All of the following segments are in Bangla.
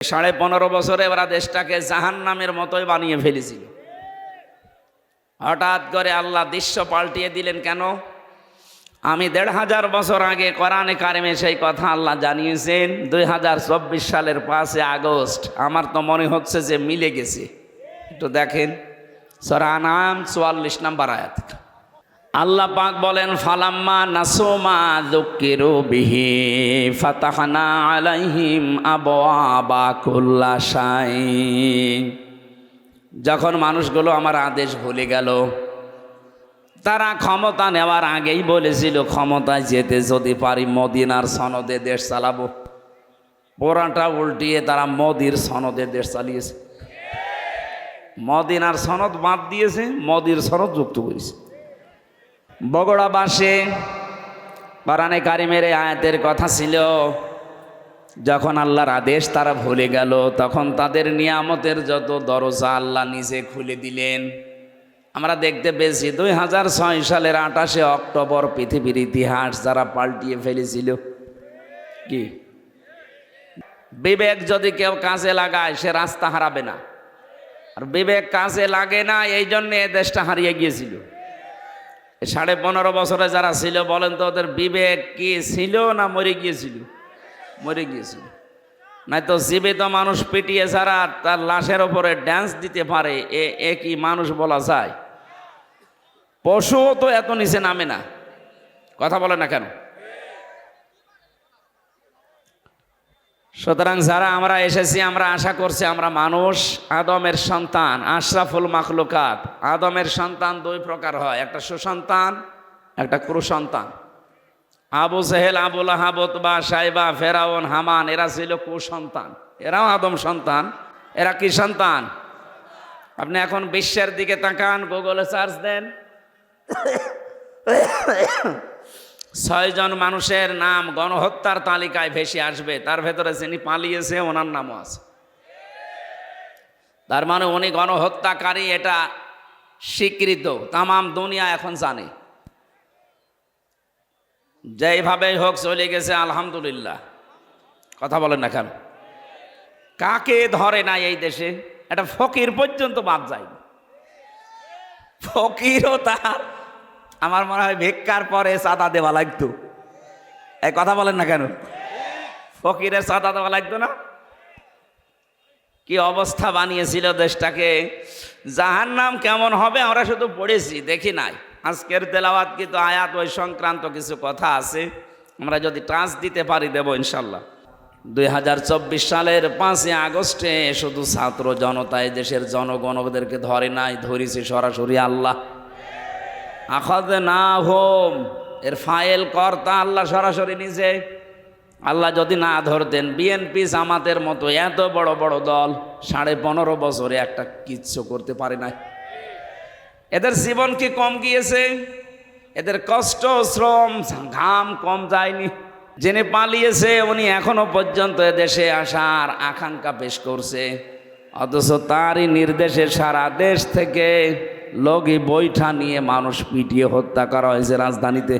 15.5 বছরে ওরা দেশটাকে জাহান্নামের মতোই বানিয়ে ফেলেছিল। হঠাৎ করে আল্লাহ দৃশ্য পাল্টিয়ে দিলেন কেন? আমি 1500 বছর আগে কোরআনে কারিমে সেই কথা আল্লাহ জানিয়েছেন। 2024 সালের 5 আগস্ট আমার তো মনে হচ্ছে যে মিলে গেছে। একটু দেখেন সূরা আনআম 44 নম্বর আয়াত। আল্লাহ পাক বলেন, ফালাম্মা নাসুমা যুক্কিরু বিহি ফাতাহনা আলাইহিম আবওয়াবা কুল্লা শাই। যখন মানুষগুলো আমার আদেশ ভুলে গেল, তারা ক্ষমতা নেওয়ার আগেই বলেছিল ক্ষমতায় যেতে যদি পারি মদিনার সনদে দেশ চালাবো। পুরাটা উল্টিয়ে তারা মোদির সনদে দেশ চালিয়েছে। মদিনার সনদ বাদ দিয়েছে, মোদির সনদ যুক্ত করেছে। বগুড়া বাসে কোরআনে কারিমের আয়াতের কথা ছিল, যখন আল্লাহর আদেশ তারা ভুলে গেল তখন তাদের নিয়ামতের যত দরজা আল্লাহ নিজে খুলে দিলেন। আমরা দেখতে পেয়েছি 2006 সালের 28 অক্টোবর পৃথিবীর ইতিহাস যারা পাল্টিয়ে ফেলেছিল। কি বিবেক যদি কেউ কাজে লাগায় সে রাস্তা হারাবে না, আর বিবেক কাজে লাগে না, এই জন্য এ দেশটা হারিয়ে গিয়েছিল। 15.5 বছরে যারা ছিল বলেন তো ওদের বিবেক কি ছিল না মরে গিয়েছিল? মরে গিয়েছিল। নাই তো জীবিত মানুষ পিটিয়ে ছাড়া তার লাশের ওপরে ড্যান্স দিতে পারে, এ কি মানুষ বলা যায়? পশুও তো এত নিচে নামে না। কথা বলে না কেন? সুতরাং যারা আমরা এসেছি, আমরা আশা করছি আমরা মানুষ, আদমের সন্তান, আশরাফুল মাখলুকাত। আদমের সন্তান 2 প্রকার হয়, একটা সুসন্তান, একটা কুসন্তান। আবু জেহেল, আবু লাহাব, উতবা, সাইবা, ফেরাউন, হামান এরা ছিল কুসন্তান। এরাও আদম সন্তান। এরা কি সন্তান? আপনি এখন বিশ্বের দিকে তাকান, গুগলে সার্চ দেন, 6 জন মানুষের নাম গণহত্যার তালিকায় ভেসে আসবে। তার ভেতরে যিনি পালিয়েছে ওনার নামও আছে। তার মানে উনি গণহত্যাকারী, এটা স্বীকৃত, তামাম দুনিয়া এখন জানে। যেইভাবেই হোক চলে গেছে, আলহামদুলিল্লাহ। কথা বলেন না কেন? কাকে ধরে না এই দেশে? একটা ফকির পর্যন্ত বাদ যায়। ফকিরও তার আমার মনে হয় ভিক্ষার পরে চাঁদা দেওয়া লাগতো। এই কথা বলেন না কেন? ফকিরের চাঁদা দেওয়া লাগতো না? কি অবস্থা বানিয়েছিল দেশটাকে। জাহান্নাম কেমন হবে আমরা শুধু পড়েছি, দেখি নাই। আজকের তেলাওয়াত কিন্তু আয়াত ওই সংক্রান্ত কিছু কথা আছে, আমরা যদি টাচ দিতে পারি দেব ইনশাল্লাহ। 2024 সালের 5 আগস্টে শুধু ছাত্র জনতায় দেশের জনগণদেরকে ধরে নাই, ধরেছে সরাসরি আল্লাহ। আখাযে না হোম, এর ফাইল কর্তা আল্লাহ সরাসরি নিজে। আল্লাহ যদি না ধরতেন, বিএনপি জামাতের মতো এত বড় বড় দল 15.5 বছরে একটা কিচ্ছু করতে পারে নাই। এদের জীবন কি কম গিয়েছে? এদের কষ্ট, শ্রম, ঘাম কম যায়নি? যিনি পালিয়েছে উনি এখনো পর্যন্ত এদেশে আসার আকাঙ্ক্ষা পেশ করছে, অথচ তারই নির্দেশে সারা দেশ থেকে লগি বৈঠা নিয়ে মানুষ পিটিয়ে হত্যা করা হয়েছে রাজধানীতে।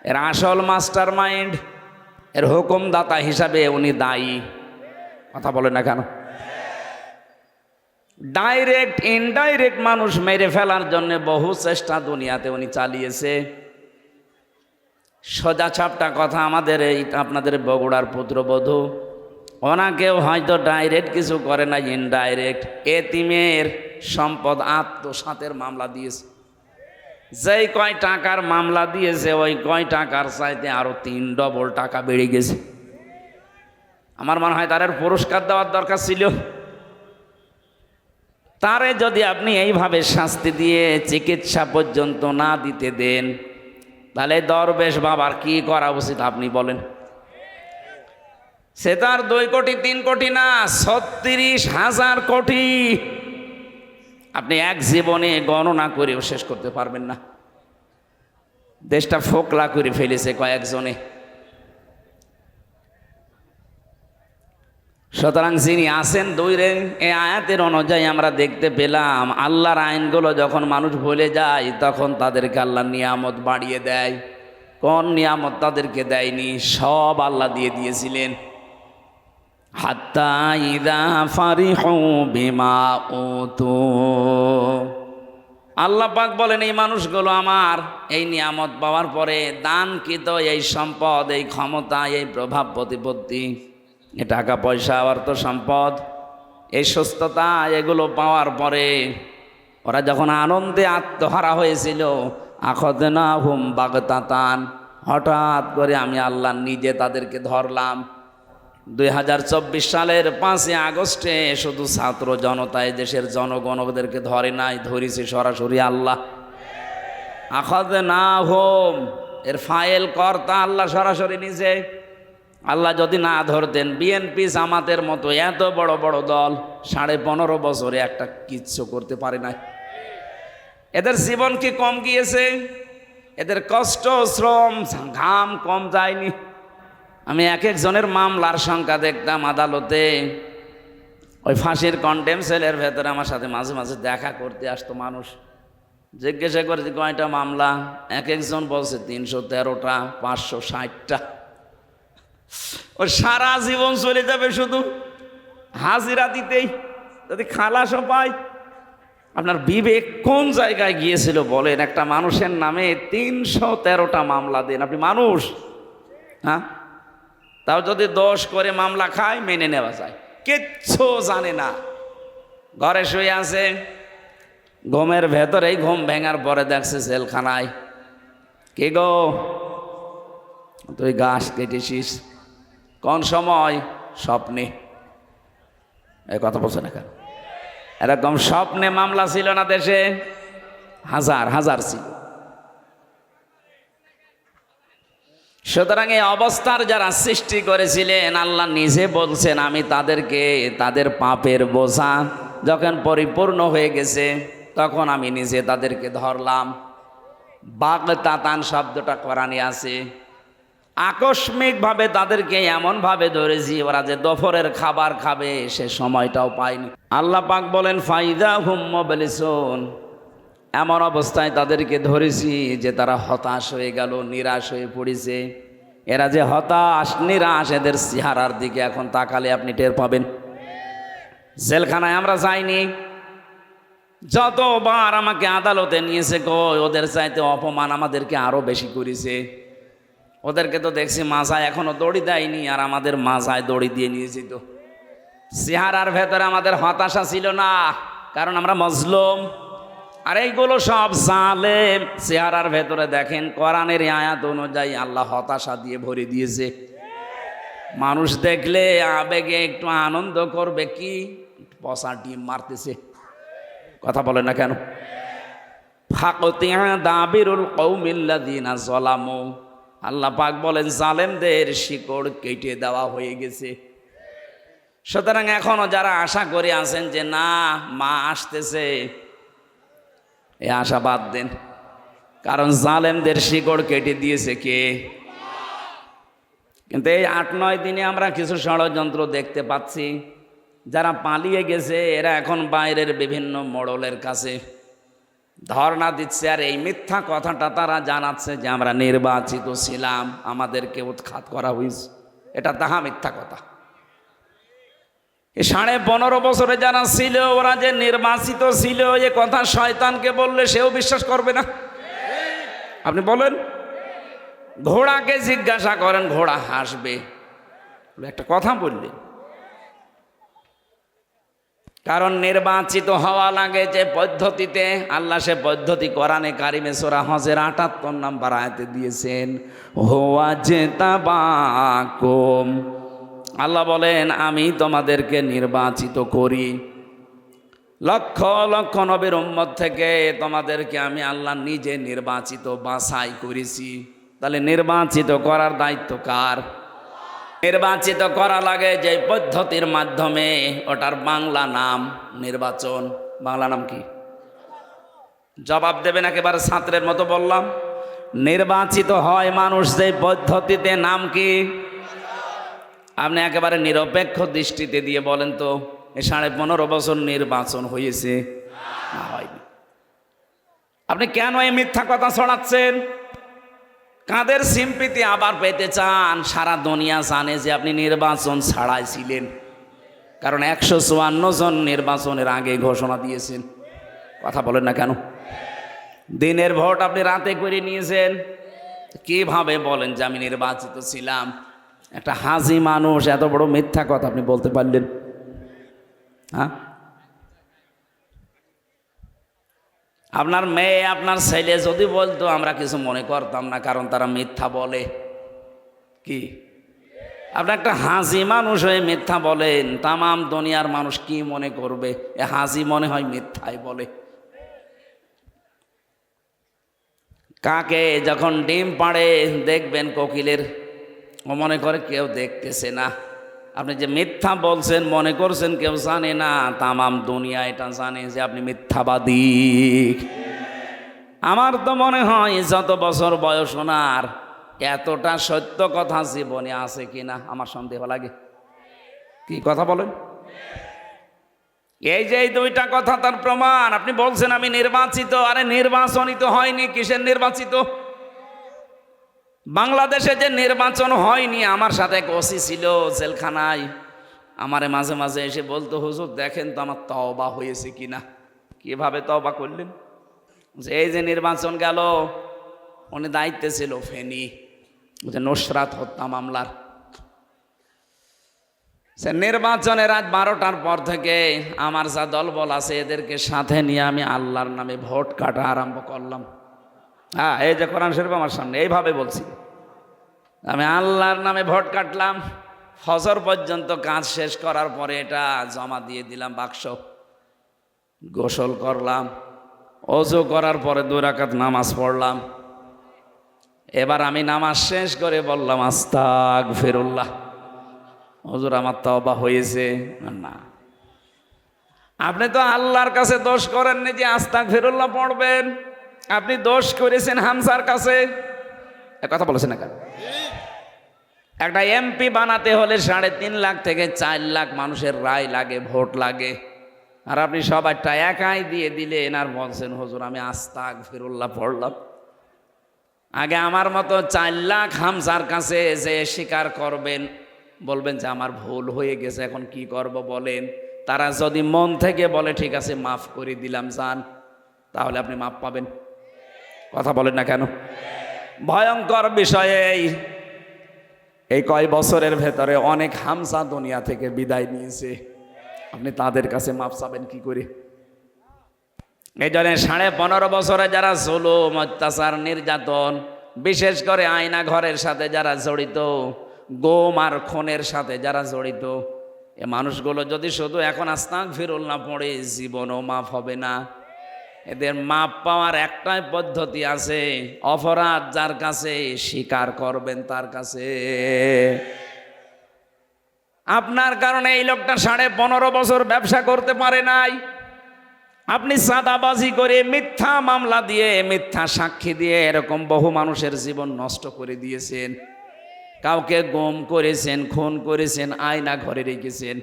এর আসল মাস্টার মাইন্ড, এর হুকুমদাতা হিসাবে উনি দায়ী। কথা বলে না কেন? ডাইরেক্ট ইনডাইরেক্ট মানুষ মেরে ফেলার জন্য বহু চেষ্টা দুনিয়াতে উনি চালিয়েছে। সোজা ছাপটা কথা, আমাদের এই আপনাদের বগুড়ার পুত্রবধূ, ওনাকেও হয়তো ডাইরেক্ট কিছু করে না, ইনডাইরেক্ট এতিমের সম্পদ আত্মসাতের মামলা দিয়েছে। যেই কয় টাকার মামলা দিয়েছে ওই কয় টাকার চাইতে আরো 3 ডবল টাকা বেড়ে গেছে। আমার মনে হয় তার পুরস্কার দেওয়ার দরকার ছিল। তারে যদি আপনি এইভাবে শাস্তি দিয়ে চিকিৎসা পর্যন্ত না দিতে দেন, তাহলে দরবেশ বাবার কি করা উচিত আপনি বলেন? সে তার 2 কোটি 3 কোটি না, 36,000 কোটি আপনি এক জীবনে গণনা করেও শেষ করতে পারবেন না। দেশটা ফোকলা করে ফেলেছে কয়েকজনে। সুতরাং যিনি আছেন দূরে, এই আয়াতের অনুযায়ী আমরা দেখতে পেলাম আল্লাহর আইনগুলো যখন মানুষ ভুলে যায় তখন তাদেরকে আল্লাহ নিয়ামত বাড়িয়ে দেয়। কোন নিয়ামত তাদেরকে দেয়নি? সব আল্লাহ দিয়ে দিয়েছিলেন। হাত্তা ইযা ফারিহু বিমা উতু। আল্লাহ পাক বলেন এই মানুষগুলো আমার এই নিয়ামত পাওয়ার পরে দানকৃত এই সম্পদ, এই ক্ষমতা, এই প্রভাব প্রতিপত্তি, এই টাকা পয়সা, অর্থ সম্পদ, এই সুস্থতা, এগুলো পাওয়ার পরে ওরা যখন আনন্দে আত্মহারা হয়েছিল, আখাযনাহুম বাগতাতান, হঠাৎ করে আমি আল্লাহ নিজে তাদেরকে ধরলাম। 2024 সালের 5 আগস্টে শুধু ছাত্র জনতায় দেশের জনগণ ওদেরকে ধরে নাই, ধরেছে সরাসরি আল্লাহ। আখাযনাহুম, এর ফাইল কর্তা আল্লাহ সরাসরি নিজে। আল্লাহ যদি না ধরতেন, বিএনপি জামাতের মতো এত বড় বড় দল 15.5 বছরে একটা কিচ্ছু করতে পারে নাই। এদের জীবন কি কম গিয়েছে? এদের কষ্ট, শ্রম, ঘাম কম যায়নি? আমি এক একজনের মামলার সংখ্যা দেখতাম আদালতে। ওই ফাঁসির কন্ডেম সেলের ভেতরে আমার সাথে মাঝে মাঝে দেখা করতে আসতো মানুষ। জিজ্ঞাসা করেছি কয়টা মামলা? এক একজন বলছে 313টা, 560টা। ও সারা জীবন চলে যাবে শুধু হাজিরা দিতেই, যদি খালাসও পায়। আপনার বিবেক কোন জায়গায় গিয়েছিল বলেন? একটা মানুষের নামে 313টা মামলা দেন। আপনি মানুষ? হ্যাঁ, তাও যদি দোষ করে মামলা খায় মেনে নেওয়া যায়। কিচ্ছু জানে না, ঘরে শুয়ে আছে, ঘুমের ভেতরেই ঘুম ভেঙার পরে দেখছে জেলখানায়। কে গো, তুই গাছ কেটেছিস? কোন সময়? স্বপ্নে। এই কথা বলছে না কেন? এরকম স্বপ্নে মামলা ছিল না দেশে? হাজার হাজার ছিল। সুতরাং এই অবস্থার যারা সৃষ্টি করেছিলেন, আল্লাহ নিজে বলছেন আমি তাদেরকে, তাদের পাপের বোঝা যখন পরিপূর্ণ হয়ে গেছে তখন আমি নিজে তাদেরকে ধরলাম। বাগতাতান শব্দটা কোরআনে আছে। আকস্মিকভাবে তাদেরকে এমনভাবে ধরেছি ওরা যে দুপুরের খাবার খাবে সে সময়টাও পায়নি। আল্লাহ পাক বলেন ফাইদা হুম মুবলিসুন, এমন অবস্থায় তাদেরকে ধরেছি যে তারা হতাশ হয়ে গেল, নিরাশ হয়ে পড়েছে। এরা যে হতাশ নিরাশ, এদের চেহারার দিকে এখন তাকালে আপনি টের পাবেন। জেলখানায় আমরা যাইনি, যতবার আমাকে আদালতে নিয়েছে কই ওদের চাইতে অপমান আমাদেরকে আরো বেশি করেছে। ওদেরকে তো দেখছি মাজায় এখনো দড়ি দেয়নি, আর আমাদের মাজায় দড়ি দিয়ে নিয়েছি। তো চেহারার ভেতরে আমাদের হতাশা ছিল না, কারণ আমরা মজলুম। আর এইগুলো সব জালেম। চেহারার ভেতরে দেখেন কোরআনের আয়াত অনুযায়ী আল্লাহ হতাশা দিয়ে ভরে দিয়েছে। মানুষ দেখলে আবেগে একটু আনন্দ করবে, কি পচা ডিম মারতেছে। কথা বলে না কেন? ফাকতিয়া দাবিরুল কওমিল্লাযিনা যালামু, আল্লাহ পাক বলেন জালেমদের শিকড় কেটে দেওয়া হয়ে গেছে। সুতরাং এখনো যারা আশা করে আছেন যে না মা আসতেছে, এই আশা বাদ দেন, কারণ জালেমদের শিকড় কেটে দিয়েছে কে? কিন্তু এই 8-9 দিনে আমরা কিছু ষড়যন্ত্র দেখতে পাচ্ছি। যারা পালিয়ে গেছে এরা এখন বাইরের বিভিন্ন মোড়লের কাছে ধর্ণা দিচ্ছে, আর এই মিথ্যা কথাটা তারা জানাচ্ছে যে আমরা নির্বাচিত ছিলাম, আমাদেরকে উৎখাত করা হয়েছে। এটা তাহা মিথ্যা কথা। 15.5 বছরে যারা ছিল ওরা যে নির্বাচিত ছিল, এ কথা শয়তানকে বললে সেও বিশ্বাস করবে না। আপনি বলেন, ঘোড়াকে জিজ্ঞাসা করেন, ঘোড়া হাসবে। একটা কথা বললেন, কারণ নির্বাচিত হওয়া লাগে যে পদ্ধতিতে, আল্লাহ সে পদ্ধতি কোরআনে কারিমে সূরা হজের 78 নম্বর আয়াতে দিয়েছেন। হুয়া জিতাবাকুম, আল্লাহ বলেন আমি তোমাদেরকে নির্বাচিত করি লক্ষ লক্ষ নবীর উম্মত থেকে, তোমাদেরকে আমি আল্লাহ নিজে নির্বাচিত বাছাই করেছি। তাহলে নির্বাচিত করার দায়িত্ব কার? নির্বাচিত করা লাগে যে পদ্ধতির মাধ্যমে, ওটার বাংলা নাম নির্বাচন। বাংলা নাম কি? জবাব দেবেন একেবারে ছাত্রের মতো বললাম। নির্বাচিত হয় মানুষ যে পদ্ধতিতে, নাম কি? আপনি একেবারে নিরপেক্ষ দৃষ্টিতে দিয়ে বলেন তো, 15.5 বছর নির্বাচন হয়েছে না হয়নি? আপনি কেন এই মিথ্যা কথা ছড়াচ্ছেন? কাদের সিম্পিতি আবার পেতে চান? সারা দুনিয়া জানে যে আপনি নির্বাচন ছাড়াই ছিলেন। কারণ 154 জন নির্বাচনের আগে ঘোষণা দিয়েছেন। কথা বলেন না কেন? দিনের ভোট আপনি রাতে করে নিয়েছেন। কিভাবে বলেন যে আমি নির্বাচিত ছিলাম? একটা হাজি মানুষ এত বড় মিথ্যা কথা আপনি বলতে পারলেন? হ্যাঁ, আপনার মেয়ে আপনার ছেলে যদি বলতো আমরা কিছু মনে করতাম না, কারণ তারা মিথ্যা বলে। কি আপনি একটা হাজি মানুষ হয়ে মিথ্যা বলেন, তামাম দুনিয়ার মানুষ কি মনে করবে? এ হাজি মনে হয় মিথ্যাই বলে। কাকে যখন ডিম পাড়ে দেখবেন কোকিলের, ও মনে করে কেউ দেখতেছে না। আপনি যে মিথ্যা বলছেন মনে করছেন কেউ জানে না, তামাম দুনিয়া এটা জানে যে আপনি মিথ্যাবাদী। আমার তো মনে হয় যত বছর বয়স ওনার, এতটা সত্য কথা জীবনে আছে কিনা আমার সন্দেহ লাগে। কি কথা বলেন? এই যে এই দুইটা কথা তার প্রমাণ। আপনি বলছেন আমি নির্বাচিত, আরে নির্বাচনই তো হয়নি। কিসের নির্বাচিত? বাংলাদেশে যে নির্বাচন হয়নি, আমার সাথে এক ওসি ছিল জেলখানায়, আমারে মাঝে মাঝে এসে বলতো হুজুর দেখেন তো আমার তওবা হয়েছে কিনা। কিভাবে তওবা করলেন? যে এই যে নির্বাচন গেল, উনি দায়িত্বে ছিল ফেনী, যে নুসরাত হত্যা মামলার। সে নির্বাচনের রাত 12টার পর থেকে আমার যা দলবল আছে এদেরকে সাথে নিয়ে আমি আল্লাহর নামে ভোট কাটা আরম্ভ করলাম। হ্যাঁ, এই যে কোরআন শরীফ আমার সামনে, এইভাবে বলছি, আমি আল্লাহর নামে ভোট কাটলাম। ফজর পর্যন্ত কাজ শেষ করার পরে এটা জমা দিয়ে দিলাম বাক্স। গোসল করলাম, ওযু করার পরে 2 রাকাত নামাজ পড়লাম। এবার আমি নামাজ শেষ করে বললাম আস্তাগফিরুল্লাহ, হুজুর আমার তওবা হয়েছে। না, আপনি তো আল্লাহর কাছে দোষ করেননি যে আস্তাগফিরুল্লাহ পড়বেন, আপনি দোষ করেছেন হামজার কাছে। কথা বলেছেন না কেন? একটা এমপি বানাতে হলে 3.5 লাখ থেকে 4 লাখ মানুষের রায় লাগে, ভোট লাগে, আর আপনি সবাইটা একাই দিয়ে দিলেন আর বলছেন হুজুর আমি আস্তাগফিরুল্লাহ পড়লাম। আগে আমার মতো 4 লাখ হামজার কাছে যে স্বীকার করবেন, বলবেন যে আমার ভুল হয়ে গেছে, এখন কি করব বলেন। তারা যদি মন থেকে বলে ঠিক আছে মাফ করে দিলাম যান, তাহলে আপনি মাফ পাবেন। কথা বলেন না কেন? ভয়ঙ্কর বিষয় এই কয় বছরের ভেতরে অনেক হামজা দুনিয়া থেকে বিদায় নিয়েছে, আপনি তাদের কাছে মাফ চাবেন কি করে? এই জন্য 15.5 বছরে যারা জুলুম, অত্যাচার, নির্যাতন, বিশেষ করে আয়না ঘরের সাথে যারা জড়িত, গোম আর খুনের সাথে যারা জড়িত, এ মানুষগুলো যদি শুধু এখন আস্তাগফিরুল্লাহ পড়ে, জীবনও মাফ হবে না। এদের মাপ পাওয়ার একটাই পদ্ধতি আছে, অপরাধ যার কাছে স্বীকার করবেন তার কাছে। আপনার কারণে এই লোকটা 15.5 বছর ব্যবসা করতে পারে নাই। আপনি চাঁদাবাজি করে, মিথ্যা মামলা দিয়ে, মিথ্যা সাক্ষী দিয়ে এরকম বহু মানুষের জীবন নষ্ট করে দিয়েছেন। কাউকে গুম করেছেন, খুন করেছেন, আয়না ঘরে রেখেছেন।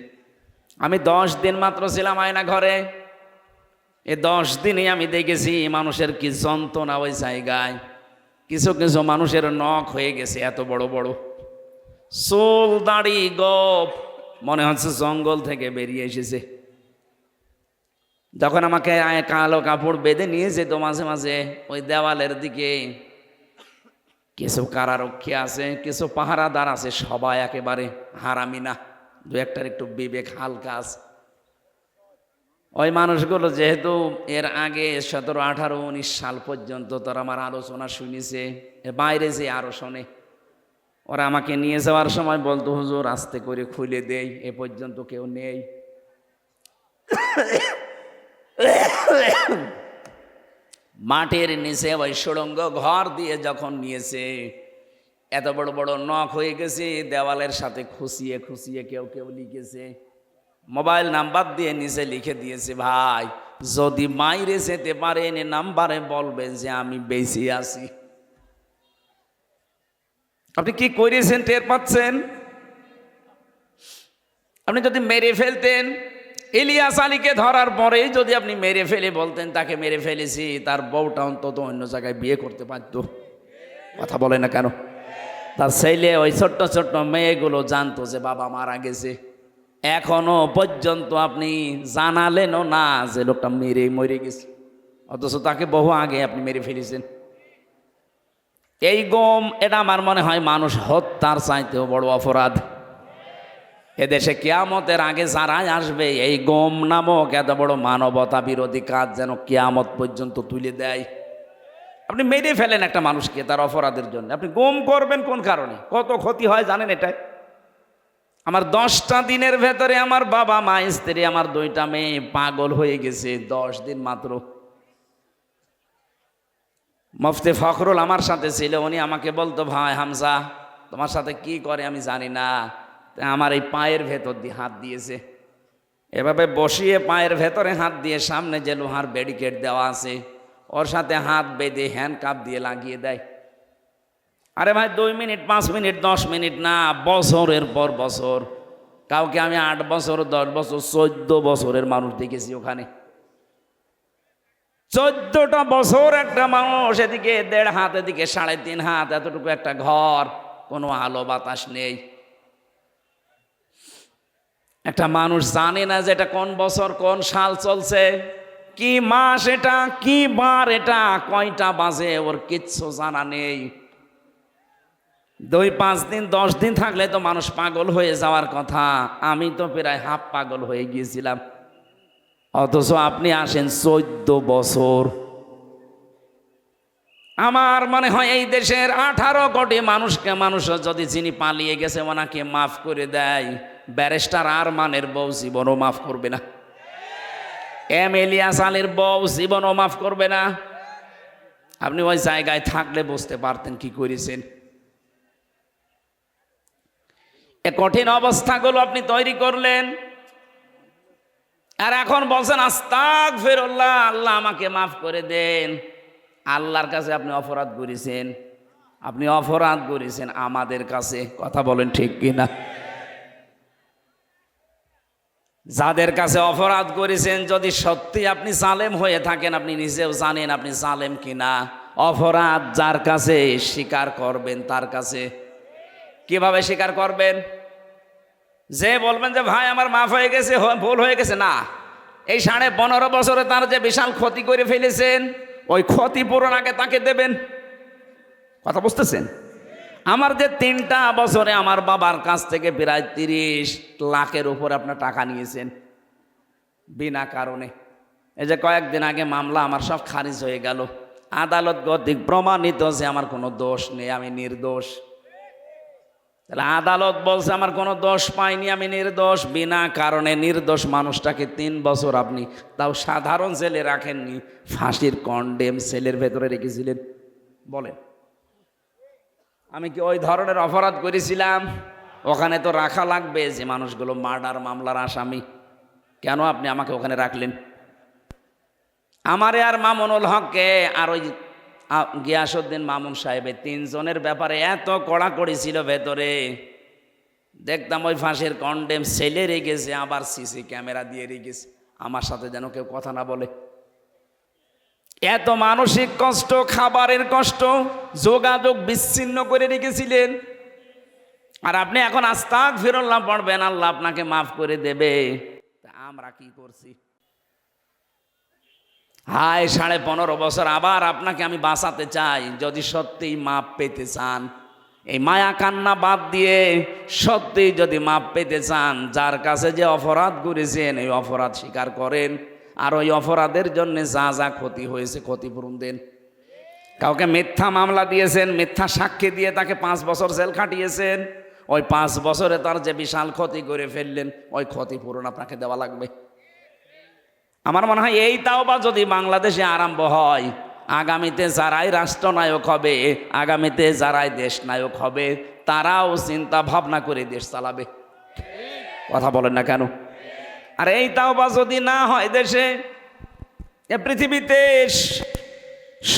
আমি 10 দিন মাত্র ছিলাম আয়না ঘরে। এই 10 দিনে আমি দেখেছি মানুষের কি যন্ত্রণা ওই জায়গায়। কিছু কিছু মানুষের নখ হয়ে গেছে এত বড় বড়, চুল দাড়ি গোপ মনে হচ্ছে জঙ্গল থেকে বেরিয়ে এসেছে। যখন আমাকে কালো কাপড় বেঁধে নিয়ে যেত মাঝে মাঝে ওই দেওয়ালের দিকে, কিছু কারারক্ষী আছে, কিছু পাহারাদার আছে, সবাই একেবারে হারামি না, 2-1টার একটু বিবেক হালকা আছে। ওই মানুষগুলো যেহেতু এর আগে 17, 18, 19 সাল পর্যন্ত তারা আমার আলোচনা শুনেছে, এর বাইরে যে আরো শোনে, ওরা আমাকে নিয়ে যাওয়ার সময় বলতো হুজুর আস্তে করে খুলে দেই, এ পর্যন্ত কেউ নেই। মাটির নিচে ওই সুড়ঙ্গ ঘর দিয়ে যখন নিয়েছে, এত বড় বড় নখ হয়ে গেছে, দেওয়ালের সাথে খুশিয়ে খুশিয়ে কেউ কেউ লিখেছে, মোবাইল নাম্বার দিয়ে নিচে লিখে দিয়েছে, ভাই যদি মাইরে যেতে পারেন নাম্বারে বলবেন যে আমি বেঁচে আছি। আপনি কি করেছেন টের পাচ্ছেন? আপনি যদি মেরে ফেলতেন, ইলিয়াস আলীকে ধরার পরে যদি আপনি মেরে ফেলে বলতেন তাকে মেরে ফেলেছি, তার বউটা অন্তত অন্য জায়গায় বিয়ে করতে পারত। কথা বলে না কেন? তার ছেলে, ওই ছোট্ট ছোট্ট মেয়েগুলো জানতো যে বাবা মারা গেছে। এখনো পর্যন্ত আপনি জানালেনও না যে লোকটা মরে গেছে, অথচ তাকে বহু আগে আপনি মেরে ফেলেছেন। এই গম, এটা আমার মনে হয় মানুষ হত্যার চাইতেও বড় অপরাধ। এদেশে কিয়ামতের আগে যারাই আসবে, এই গম নামক এত বড় মানবতা বিরোধী কাজ যেন কিয়ামত পর্যন্ত তুলে দেয়। আপনি মেরে ফেলেন একটা মানুষকে তার অপরাধের জন্য, আপনি গম করবেন কোন কারণে? কত ক্ষতি হয় জানেন? এটাই আমার 10টা দিনের ভেতরে আমার বাবা, মা, স্ত্রী, আমার 2টা মেয়ে পাগল হয়ে গেছে। 10 দিন মাত্র। মুফতি ফখরুল আমার সাথে ছিল, উনি আমাকে বলতো, ভাই হামজা তোমার সাথে কি করে আমি জানি না, আমার এই পায়ের ভেতর দিয়ে হাত দিয়েছে, এভাবে বসিয়ে পায়ের ভেতরে হাত দিয়ে সামনে যে লোহার ব্যারিকেড দেওয়া আছে ওর সাথে হাত বেঁধে হ্যান্ডকাপ দিয়ে লাগিয়ে দেয়। আরে ভাই 2 মিনিট, 5 মিনিট, 10 মিনিট না, বছরের পর বছর। কাউকে আমি 8 বছর, 10 বছর, 14 বছরের মানুষ দেখেছি ওখানে। 14টা বছর একটা মানুষ, এদিকে 1.5 হাত, এদিকে 3.5 হাত, এতটুকু একটা ঘর, কোনো আলো বাতাস নেই। একটা মানুষ জানে না যে এটা কোন বছর, কোন সাল চলছে, কি মাস এটা, কি বার এটা, কয়টা বাজে, ওর কিচ্ছু জানা নেই। 2-5 দিন, 10 দিন থাকলে তো মানুষ পাগল হয়ে যাওয়ার কথা। আমি তো প্রায় হাফ পাগল হয়ে গিয়েছিলাম, অথচ আপনি আসেন 14 বছর। আমার মনে হয় এই দেশের 18 কোটি মানুষকে মানুষ যদি যিনি পালিয়ে গেছে ওনাকে মাফ করে দেয়, ব্যারিস্টার আরমানের বউ জীবনও মাফ করবে না, এম ইলিয়াস আলীর বউ জীবনও মাফ করবে না। আপনি ওই জায়গায় থাকলে বুঝতে পারতেন কি করেছেন। এ কঠিন অবস্থাগুলো আপনি তৈরি করলেন, আর এখন বলছেন আস্তাগফিরুল্লাহ, আল্লাহ আমাকে মাফ করে দেন। আল্লাহর কাছে আপনি অপরাধ করেছেন, আপনি অপরাধ করেছেন আমাদের কাছে। কথা বলেন ঠিক কিনা? যাদের কাছে অপরাধ করেছেন, যদি সত্যি আপনি জালেম হয়ে থাকেন, আপনি নিজেও জানেন আপনি জালেম কিনা। অপরাধ যার কাছে স্বীকার করবেন তার কাছে। কিভাবে স্বীকার করবেন? যে বলবেন যে ভাই আমার মাফ হয়ে গেছে, ভুল হয়ে গেছে, না, এই 15.5 বছরে তার যে বিশাল ক্ষতি করে ফেলেছেন, ওই ক্ষতিপূরণ আগে তাকে দেবেন। কথা বুঝতেছেন? আমার যে 3টা বছরে আমার বাবার কাছ থেকে প্রায় 30 লাখের উপরে আপনার টাকা নিয়েছেন বিনা কারণে। এই যে কয়েকদিন আগে মামলা আমার সব খারিজ হয়ে গেল, আদালত কর্তৃক প্রমাণিত যে আমার কোনো দোষ নেই, আমি নির্দোষ। তাহলে আদালত বলছে আমার কোনো দোষ পাইনি, আমি নির্দোষ। বিনা কারণে নির্দোষ মানুষটাকে 3 বছর আপনি তাও সাধারণ জেলে রাখেননি, ফাঁসির কন্ডেম সেলের ভেতরে রেখেছিলেন। বলেন, আমি কি ওই ধরনের অপরাধ করেছিলাম? ওখানে তো রাখা লাগবে যে মানুষগুলো মার্ডার মামলার আসামি, কেন আপনি আমাকে ওখানে রাখলেন? আমারে আর মামুনুল হককে আর ওই গিয়াসউদ্দিন মামুন সাহেবের 3 জনের ব্যাপারে এত কড়াকড়ি ছিল ভেতরে, দেখতাম ওই ফাঁসির কন্ডেম সেলে রেখেছে, আবার সিসি ক্যামেরা দিয়ে রেখেছে, আমার সাথে যেন কেউ কথা না বলে। এত মানসিক কষ্ট, খাবারের কষ্ট, যোগাযোগ বিচ্ছিন্ন করে রেখেছিলেন। আর আপনি এখন আস্তাগফিরুল্লাহ পড়বেন, আল্লাহ আপনাকে মাফ করে দেবে। আমরা কি করছি? হায় 15.5 বছর আবার আপনাকে আমি বাঁচাতে চাই। যদি সত্যিই মাপ পেতে চান, এই মায়া কান্না বাদ দিয়ে সত্যিই যদি মাপ পেতে চান, যার কাছে যে অপরাধ করেছেন এই অপরাধ স্বীকার করেন, আর ওই অপরাধের জন্য যা যা ক্ষতি হয়েছে ক্ষতিপূরণ দেন। কাউকে মিথ্যা মামলা দিয়েছেন, মিথ্যা সাক্ষী দিয়ে তাকে 5 বছর জেল খাটিয়েছেন, ওই 5 বছরে তার যে বিশাল ক্ষতি করে ফেললেন, ওই ক্ষতিপূরণ আপনাকে দেওয়া লাগবে। আমার মনে হয় এই তাওবা যদি বাংলাদেশে আরম্ভ হয়, আগামীতে যারাই রাষ্ট্রনায়ক হবে, আগামীতে যারাই দেশ নায়ক হবে, তারাও চিন্তা ভাবনা করে দেশ চালাবে। কথা বলেন না কেন? আর এই তাওবা যদি না হয় দেশে, এ পৃথিবীতে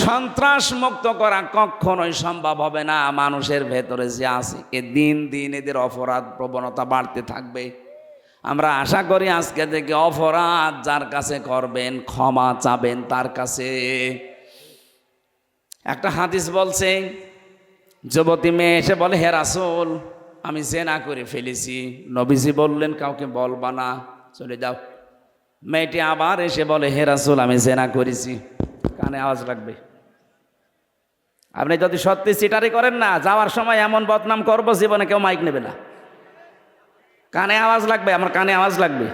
সন্ত্রাস মুক্ত করা কখনোই সম্ভব হবে না। মানুষের ভেতরে যে আছে, এ দিন দিন এদের অপরাধ প্রবণতা বাড়তে থাকবে। আমরা আশা করি আজকে থেকে অপরাধ যার কাছে করবেন, ক্ষমা চাবেন তার কাছে। একটা হাদিস বলছে, যুবতী মেয়ে এসে বলে, হে রাসূল আমি জেনা করে ফেলেছি। নবীজি বললেন কাউকে বলবা না, চলে যাও। মেয়েটি আবার এসে বলে, হে রাসূল আমি জেনা করেছি। কানে আওয়াজ লাগবে। আপনি যদি সত্যি চিটারি করেন না, যাওয়ার সময় এমন বদনাম করবো জীবনে কেউ মাইক নেবে না। কানে আওয়াজ লাগবে, আমার কানে আওয়াজ লাগবে।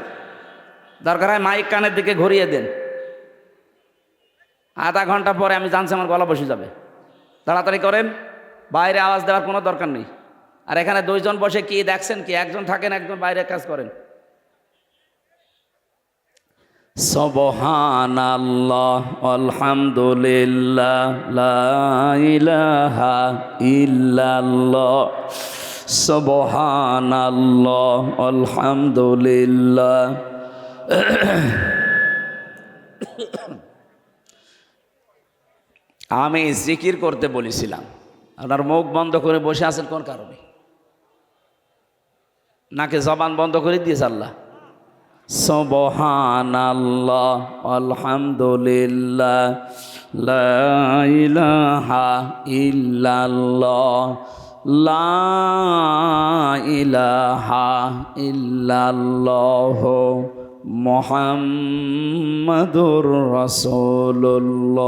দরকার হয় মাইক কানের দিকে ঘুরিয়ে দেন। আধা ঘন্টা পরে আমি জানছি আমার গলা বসে যাবে। তাড়াতাড়ি করেন, বাইরে আওয়াজ দেওয়ার কোনো দরকার নেই। আর এখানে দুইজন বসে কি দেখছেন কি? একজন থাকেন, একজন বাইরে কাজ করেন। সুবহানাল্লাহ আলহামদুলিল্লাহ লা ইলাহা ইল্লাল্লাহ সুবহানাল্লাহ আলহামদুলিল্লাহ। আমি জিকির করতে বলেছিলাম, আপনার মুখ বন্ধ করে বসে আছেন কোন কারণে? নাকি জবান বন্ধ করে দিয়েছে আল্লাহ? সুবহানাল্লাহ আলহামদুলিল্লাহ লা ইলাহা ইল্লাল্লাহ লা ইলাহা ইল্লাল্লাহ মুহাম্মাদুর রাসূলুল্লাহ।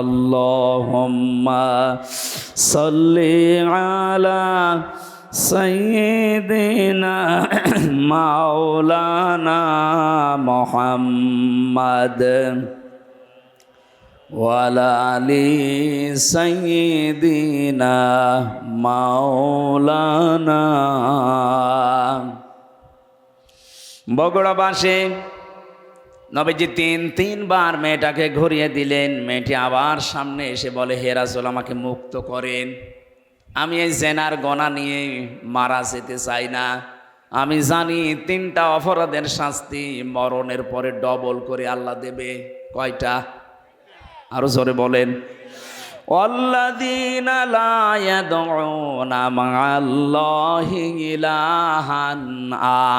আল্লাহুম্মা সাল্লি আলা সাইয়্যিদিনা মাওলানা মুহাম্মাদ ওয়া আলা আলি সাইয়্যিদিনা মাওলানা। বগুড়াবাসী নবীজি তিনবার মেয়েটাকে ঘুরিয়ে দিলেন। মেয়েটি আবার সামনে এসে বলে, হে রাসূল আমাকে মুক্ত করেন। আমি এই জেনার গনা নিয়ে মারা যেতে চাই না। আমি জানি 3টা অপরাধের শাস্তি মরণের পরে ডবল করে আল্লাহ দেবে। কয়টা? আরো জোরে বলেন। ওয়াল্লাযীনা লা ইয়াদউনা মা'আল্লাহি ইলাহান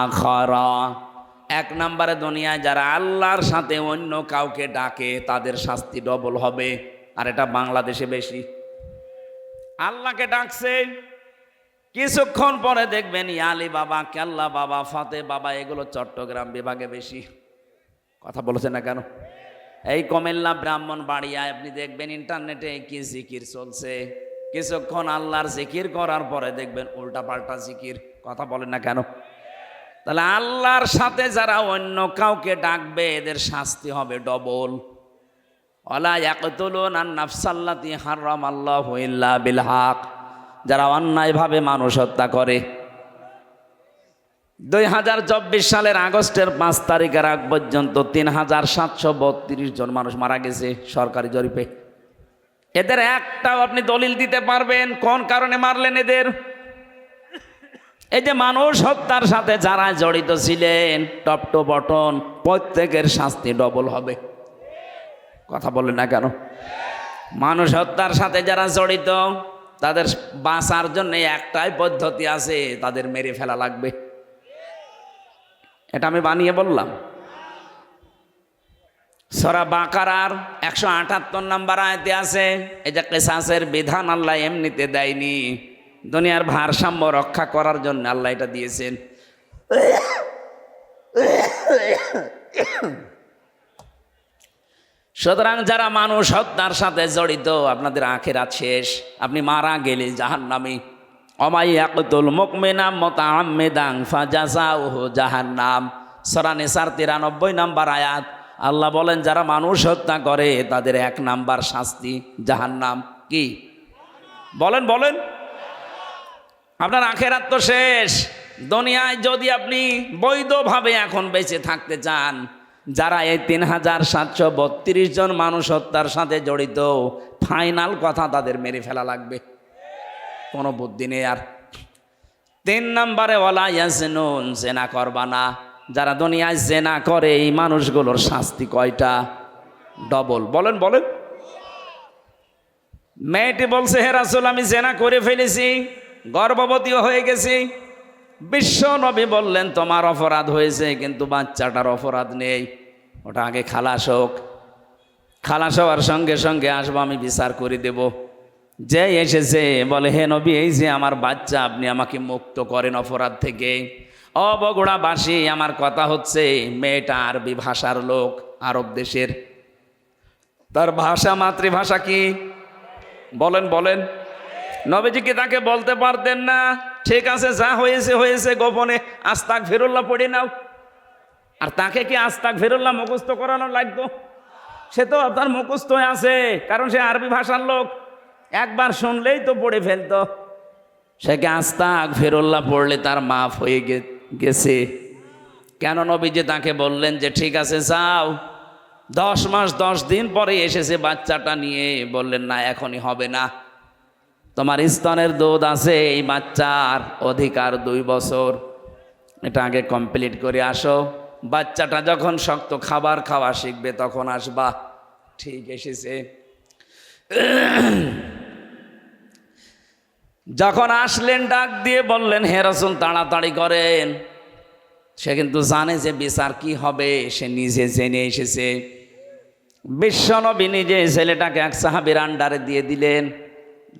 আখারা। 1 নম্বরে দুনিয়ায় যারা আল্লাহর সাথে অন্য কাউকে ডাকে তাদের শাস্তি ডবল হবে। আর এটা বাংলাদেশে বেশি। আল্লাহকে ডাকছে, কিছুক্ষণ পরে দেখবেন ইয়ালি বাবা, কেল্লা বাবা, ফাতে বাবা, এগুলো চট্টগ্রাম বিভাগে বেশি। কথা বলেছে না কেন? এই কুমিল্লা ব্রাহ্মণবাড়িয়ায় আপনি দেখবেন ইন্টারনেটে কি জিকির চলছে। কিছুক্ষণ আল্লাহর জিকির করার পরে দেখবেন উল্টা পাল্টা জিকির। কথা বলেন না কেন? তাহলে আল্লাহর সাথে যারা অন্য কাউকে ডাকবে এদের শাস্তি হবে ডবল। ওয়ালা ইয়াকতুলুনা আন-নাফসাল্লাতী হারামাল্লাহু ইল্লা বিল হক। যারা অন্যায়ভাবে মানুষ হত্যা করে। 2024 সালের আগস্টের 5 তারিখের আগ পর্যন্ত 3732 জন মানুষ মারা গেছে সরকারি জরিপে। এদের একটাও আপনি দলিল দিতে পারবেন কোন কারণে মারলেন এদের? এই যে মানুষ হত্যার সাথে যারা জড়িত ছিলেন টপ টু বটন প্রত্যেকের শাস্তি ডবল হবে। কথা বলেন না কেন? মানুষ হত্যার সাথে যারা জড়িত তাদের বাঁচার জন্য একটাই পদ্ধতি আছে, তাদের মেরে ফেলা লাগবে। এটা আমি বানিয়ে বললাম। সূরা বাকারার 178 নম্বর আয়াতে আছে, এই যে কিসাসের বিধান আল্লাহ এমনিতে দেয়নি, দুনিয়ার ভারসাম্য রক্ষা করার জন্য আল্লাহ এটা দিয়েছেন। সুতরাং যারা মানুষ হত্যার সাথে জড়িত আপনাদের আখিরাত শেষ, আপনি মারা গেলে জাহান্নামী। ওমাই ইয়াকতুল মুমিনা মুতাআম্মিদান ফাজাযাউহু জাহান্নাম। সূরা নিসার 93 নম্বর আয়াত। আল্লাহ বলেন যারা মানুষ হত্যা করে তাদের 1 নাম্বার শাস্তি জাহান্নাম। কি বলেন বলেন? আপনার আখিরাত তো শেষ। দুনিয়ায় যদি আপনি বৈধভাবে এখন বেঁচে থাকতে চান, যারা এই 3732 জন মানুষ হত্যার সাথে জড়িত, ফাইনাল কথা তাদের মেরে ফেলা লাগবে। কোনো বুদ্ধি নেই আর। 3 নম্বরে ওয়ালা ইয়াজনুন, জেনা করবা না। যারা দুনিয়ায় জেনা করে এই মানুষগুলোর শাস্তি কয়টা? ডবল। বলেন বলেন। মেয়েটি বলছে হে রাসূল আমি জেনা করে ফেলেছি, গর্ভবতীও হয়ে গেছি। বিশ্ব নবী বললেন তোমার অপরাধ হয়েছে কিন্তু বাচ্চাটার অপরাধ নেই, ওটা আগে খালাস হোক। খালাস হওয়ার সঙ্গে সঙ্গে আসবো, আমি বিচার করে দেব। যে এসেছে বলে, হে নবী, এই যে আমার বাচ্চা, আপনি আমাকে মুক্ত করেন অপরাধ থেকে। ও বগুড়াবাসী, আমার কথা হচ্ছে, মেয়েটা আরবি ভাষার লোক, আরব দেশের। তার ভাষা, মাতৃভাষা কি বলেন বলেন? নবীজি কি তাকে বলতে পারতেন না, ঠিক আছে যা হয়েছে হয়েছে, গোপনে আস্তাগফিরুল্লাহ পড়ে নাও? আর তাকে কি আস্তাগফিরুল্লাহ মুখস্থ করানো লাগতো? সে তো তার মুখস্থ আছে, কারণ সে আরবি ভাষার লোক, একবার শুনলেই তো পড়ে ফেলতো। সে কি আস্তাগফিরুল্লাহ পড়লে তার মাফ হয়ে গেছে? কেন নবীজি তাকে বললেন যে ঠিক আছে যাও? 10 মাস 10 দিন পরে এসেছে বাচ্চাটা নিয়ে, বললেন না এখনই হবে না, তোমার স্তনের দুধ আছে, এই বাচ্চার অধিকার 2 বছর, এটা আগে কমপ্লিট করে আসো। বাচ্চাটা যখন শক্ত খাবার খাওয়া শিখবে তখন আসবা। ঠিক এসেছে। যখন আসলেন ডাক দিয়ে বললেন, হে রাসূল তাড়াতাড়ি করেন। সে কিন্তু জানে যে বিচার কি হবে, সে নিজে জেনে এসেছে। বিশ্বনবী নিজে ছেলেটাকে এক সাহাবীর আন্ডারে দিয়ে দিলেন।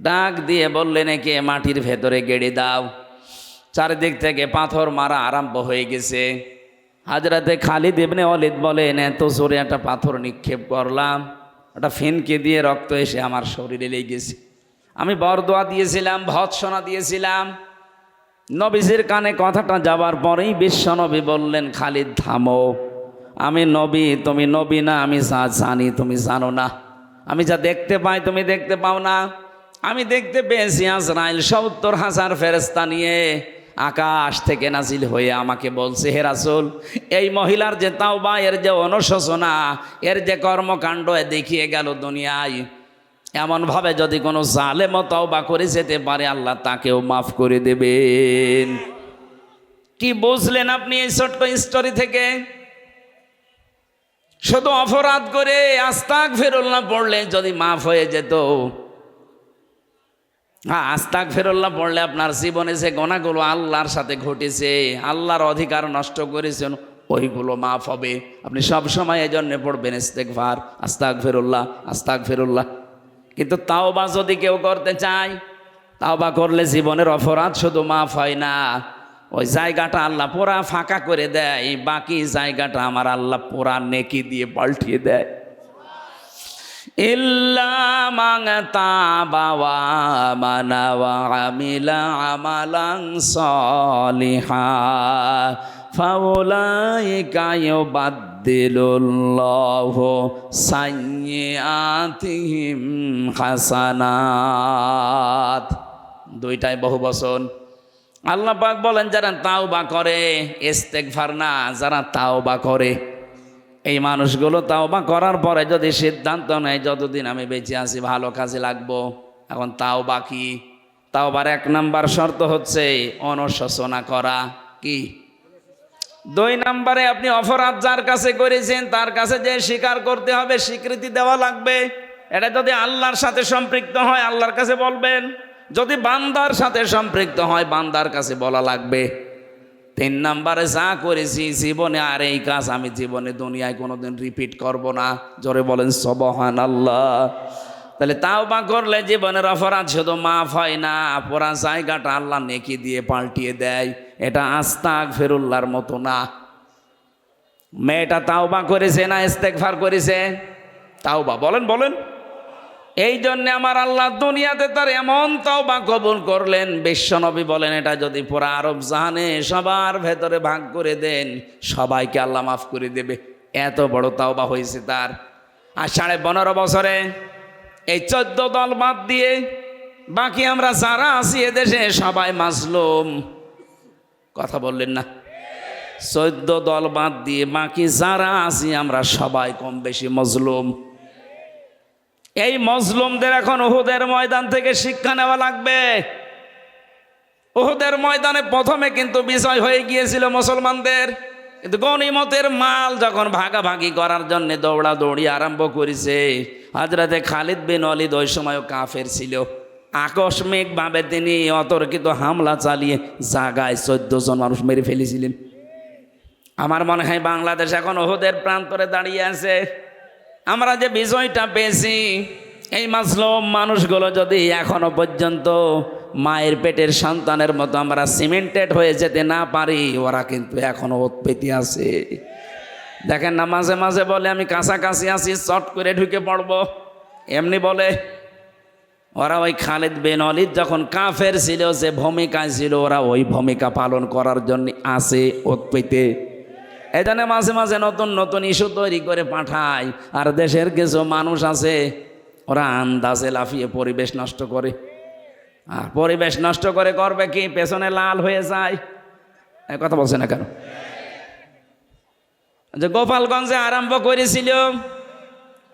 ডাক দিয়ে বললেন, একে মাটির ভেতরে গেড়ে দাও। চারিদিক থেকে পাথর মারা আরম্ভ হয়ে গেছে। হযরতে খালিদ ইবনে ওয়ালিদ বলেন, এত জোরে একটা পাথর নিক্ষেপ করলাম, একটা ফিনকে দিয়ে রক্ত এসে আমার শরীরে লেগেছে। আমি বরদোয়া দিয়েছিলাম, ভৎসনা দিয়েছিলাম। নবীজির কানে কথাটা যাবার পরেই বিশ্বনবী বললেন, খালিদ থামো, আমি নবী, তুমি নবী না। আমি যা জানি তুমি জানো না, আমি যা দেখতে পাই তুমি দেখতে পাও না। আমি দেখতে পেয়েছি আজরাইল 70,000 ফেরেশতা নিয়ে আকাশ থেকে নাজিল হয়ে আমাকে বলছে, হে রাসূল, এই মহিলার যে তাওবা, এর যে অনুশোচনা, এর যে কর্মকাণ্ড দেখিয়ে গেল দুনিয়ায়, এমনভাবে যদি কোনো জালেমও তাওবা করে যেতে পারে, আল্লাহ তাকেও মাফ করে দেবেন। কি বুঝলেন আপনি এই ছোট্ট স্টোরি থেকে? শুধু অপরাধ করে আস্তাগফিরুল্লাহ পড়লে যদি মাফ হয়ে যেত। হ্যাঁ, আস্তাগফিরুল্লাহ পড়লে আপনার জীবনে যে গুনাহগুলো আল্লাহর সাথে ঘটেছে, আল্লাহর অধিকার নষ্ট করেছেন, ওইগুলো মাফ হবে। আপনি সব সময় এই জন্য পড়বেন ইস্তেগফার, আস্তাগফিরুল্লাহ, আস্তাগফিরুল্লাহ। কিন্তু তাওবা যদি কেউ করতে চায়, তাওবা করলে জীবনের অপরাধ শুধু মাফ হয় না, ওই জায়গাটা আল্লাহ পুরা ফাঁকা করে দেয়, বাকি জায়গাটা আমার আল্লাহ পুরা নেকি দিয়ে পাল্টিয়ে দেয়। ইল্লা মান তাবা ওয়া আমানা ওয়া আমিলা আমালান সলিহা ফাউলাইকা ইউবাদদিলুল্লাহু সাইয়্যাতিহিম হাসানাত। দুইটাই বহু বচন। আল্লাহ পাক বলেন, যারা তাওবা করে, ইস্তেগফার না, যারা তাওবা করে, এই মানুষগুলো তাওবা করার পরে যদি সিদ্ধান্ত নেয় যতদিন আমি বেঁচে আছি ভালো কাজে লাগবো। এখন তাওবা কি? তাওবার 1 নাম্বার শর্ত হচ্ছে অনুশোচনা করা। কি? 2 নাম্বারে আপনি অপরাধ যার কাছে করেছেন তার কাছে যে স্বীকার করতে হবে, স্বীকৃতি দেওয়া লাগবে। এটা যদি আল্লাহর সাথে সম্পৃক্ত হয় আল্লাহর কাছে বলবেন, যদি বান্দার সাথে সম্পৃক্ত হয় বান্দার কাছে বলা লাগবে। 3 নাম্বারে যা করেছি জীবনে আর এই কাজ আমি জীবনে দুনিয়ায় কোনোদিন রিপিট করব না। জোরে বলেন সুবহানাল্লাহ। তাহলে তাওবা করলে জীবনের অপরাধ শুধু মাফ হয় না, পুরা জায়গাটা আল্লাহ নেকি দিয়ে পাল্টিয়ে দেয়। এটা আস্তাগফিরুল্লাহর মতো না। মেয়েটা তাওবা করেছে না ইস্তেগফার করেছে? তাওবা। বলেন বলেন। এই জন্যে আমার আল্লাহ দুনিয়াতে তার এমন তাওবা কবুল করলেন, বিশ্বনবী বলেন এটা যদি পুরা আরব জাহানে সবার ভেতরে ভাগ করে দেন সবাইকে আল্লাহ মাফ করে দেবে। এত বড় তাওবা হয়েছে তার। আর 15.5 বছরে এই 14 দল বাদ দিয়ে বাকি আমরা যারা আছি এদেশে সবাই মাজলুম। কথা বললেন না? 14 দল বাদ দিয়ে বাকি যারা আছি আমরা সবাই কম বেশি মজলুম। এই মজলুমদের এখন উহুদের ময়দান থেকে শিক্ষা নেওয়া লাগবে। উহুদের ময়দানে প্রথমে কিন্তু বিজয় হয়ে গিয়েছিল মুসলমানদের, কিন্তু গনিমতের মাল যখন ভাগাভাগি করার জন্য দৌড়াদৌড়ি আরম্ভ করেছে, হযরতে খালিদ বিন ওয়ালিদ ওই সময়ও কাফের ছিল। আকস্মিকভাবে তিনি অতর্কিত হামলা চালিয়ে জাগায় 14 জন মানুষ মেরে ফেলেছিলেন। আমার মনে হয় বাংলাদেশ এখন উহুদের প্রান্তরে দাঁড়িয়ে আছে। আমরা যে বিজয়টা পেয়েছি এই মাজলুম মানুষগুলো যদি এখনো পর্যন্ত মায়ের পেটের সন্তানের মতো আমরা সিমেন্টেড হয়ে যেতে না পারি, ওরা কিন্তু এখনো উৎপত্তি আছে। দেখেন না, মাঝে মাঝে বলে আমি কাছাকাছি আছি, চট করে ঢুকে পড়বো, এমনি বলে। ওরা ওই খালিদ বিন ওয়ালিদ যখন কাফের ছিল, যে ভূমিকায় ছিল, ওরা ওই ভূমিকা পালন করার জন্য আছে উৎপত্তি। এই জন্য মাঝে মাঝে নতুন নতুন ইস্যু তৈরি করে পাঠায়। আর দেশের কিছু মানুষ আছে, ওরা আন্দাজে লাফিয়ে পরিবেশ নষ্ট করে। আর পরিবেশ নষ্ট করে করবে কি, পেছনে লাল হয়ে যায়। এই কথা বলছে না কেন? যে গোপালগঞ্জে আরম্ভ করেছিল,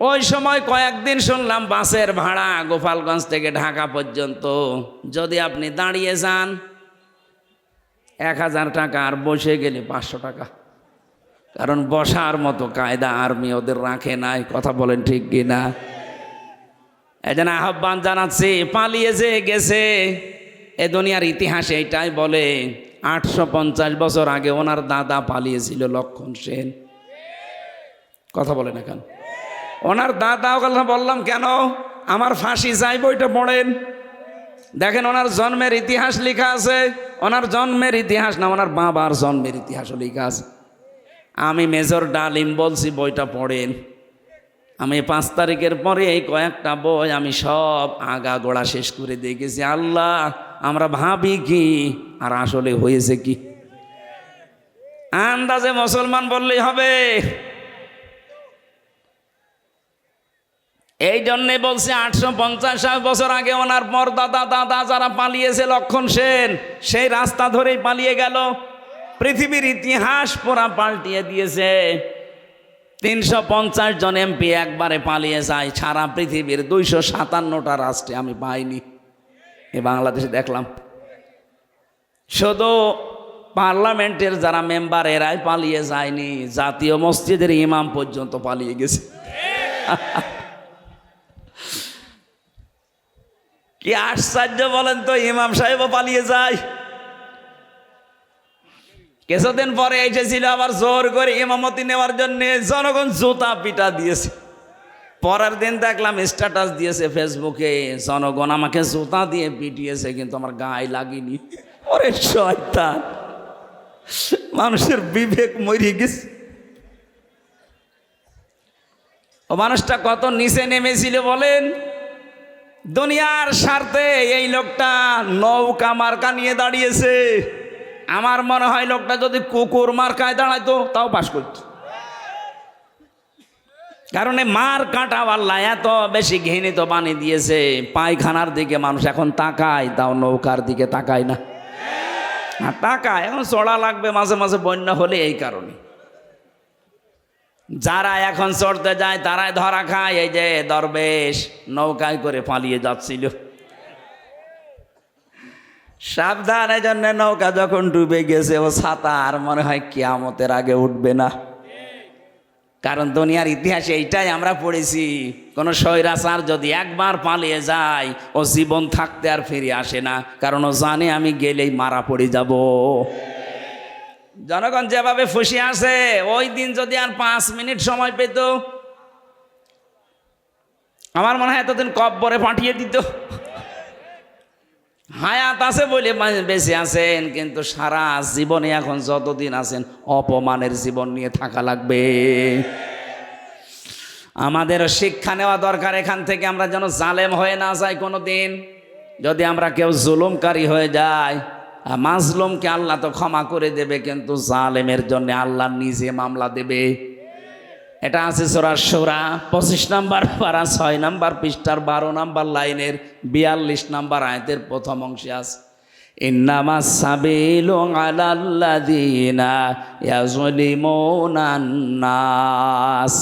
ওই সময় কয়েকদিন শুনলাম বাসের ভাড়া গোপালগঞ্জ থেকে ঢাকা পর্যন্ত যদি আপনি দাঁড়িয়ে যান 1000 টাকা, আর বসে গেলে 500 টাকা। কারণ বসার মতো কায়দা আর্মি ওদের রাখে নাই। কথা বলেন ঠিক কিনা? এই জন্য আহ্বান জানাচ্ছি, পালিয়ে যে গেছে, এ দুনিয়ার ইতিহাসে এটাই বলে 850 বছর আগে ওনার দাদা পালিয়েছিল, লক্ষণ সেন। কথা বলে না কেন? ওনার দাদাও কথা বললাম কেন, আমার ফাঁসি চাই বইটা পড়েন, দেখেন ওনার জন্মের ইতিহাস লেখা আছে। ওনার জন্মের ইতিহাস না, ওনার বাবার জন্মের ইতিহাসও লেখা আছে। আমি মেজর ডালিম বলছি, বইটা পড়েন। আমি 5 তারিখের পরে এই কয়েকটা বই আমি সব আগা গোড়া শেষ করে দেখেছি। আল্লাহ, আমরা ভাবি কি আর আসলে হয়েছে কি? আন্দাজে মুসলমান বললেই হবে। এই জন্যে বলছে 850 বছর আগে ওনার পরদাদা দাদা যারা পালিয়েছে, লক্ষণ সেন, সেই রাস্তা ধরেই পালিয়ে গেল। পৃথিবীর ইতিহাস পুরা পাল্টিয়ে দিয়েছে। 350 জন এমপি একবারে পালিয়ে যায়। সারা পৃথিবীর 257টা রাষ্ট্রে আমি পাইনি, এ বাংলাদেশে দেখলাম। শুধু পার্লামেন্টের যারা মেম্বার এরাই পালিয়ে যায়নি, জাতীয় মসজিদের ইমাম পর্যন্ত পালিয়ে গেছে। কি আশ্চর্য বলেন তো, ইমাম সাহেবও পালিয়ে যায়। কিছুদিন পরে এসেছিল আবার জোর করে ইমামতি নেওয়ার জন্য, জনগণ জুতা পিটা দিয়েছে। পরের দিন দেখলাম স্ট্যাটাস দিয়েছে ফেসবুকে, জনগণ আমাকে জুতা দিয়ে পিটিয়েছে কিন্তু আমার গায়ে লাগেনি। ওরে শয়তান, মানুষের বিবেক মরে গেছে। ও মানুষটা কত নিচে নেমেছিল বলেন। দুনিয়ার স্বার্থে এই লোকটা নৌকা মার্কা নিয়ে দাঁড়িয়েছে। আমার মনে হয় লোকটা যদি কুকুর মার্কায় দাঁড়াইতো তাও পাস করত। কারণ মার কাটা আল্লাহ এত বেশি ঘৃণিত বানিয়ে দিয়েছে, পায়খানার দিকে মানুষ এখন তাকায়, তাও নৌকার দিকে তাকায় না। আর টাকা এখন চড়া লাগবে মাঝে মাঝে বন্যা হলে, এই কারণে যারা এখন চড়তে যায় তারাই ধরা খায়। এই যে দরবেশ নৌকায় করে পালিয়ে যাচ্ছিল, সাবধান। এই জন্য নৌকা যখন ডুবে গেছে, ও ছাতা আর মনে হয় কিয়ামতের আগে উঠবে না। কারণ দুনিয়ার ইতিহাসে এইটাই আমরা পড়েছি, কোন স্বৈরাচার যদি একবার পালিয়ে যায়, ও জীবন থাকতে আর ফিরে আসে না। কারণ ও জানে আমি গেলেই মারা পড়ে যাব। জনগণ যেভাবে ফুসে আসে, ওই দিন যদি আর 5 মিনিট সময় পেত, আমার মনে হয় এতদিন কব্বরে পাঠিয়ে দিত। হায়াত আছে বলে বেঁচে আছেন, কিন্তু সারা জীবনে এখন যতদিন আছেন অপমানের জীবন নিয়ে থাকা লাগবে। আমাদের শিক্ষা নেওয়া দরকার এখান থেকে, আমরা যেন জালেম হয়ে না যাই কোনো দিন। যদি আমরা কেউ জুলুমকারী হয়ে যায়, মাজলুমকে আল্লাহ তো ক্ষমা করে দেবে, কিন্তু জালেমের জন্য আল্লাহ নিজে মামলা দেবে। এটা আছে সূরা শুরা 25 নম্বর পারা 6 নম্বর পৃষ্ঠার 12 নম্বর লাইনের 42 নম্বর আয়াতের প্রথম অংশে আছে, ইন্নামাস সাবিলু আলাল্লাযিনা ইয়াযলিমুনান নাস।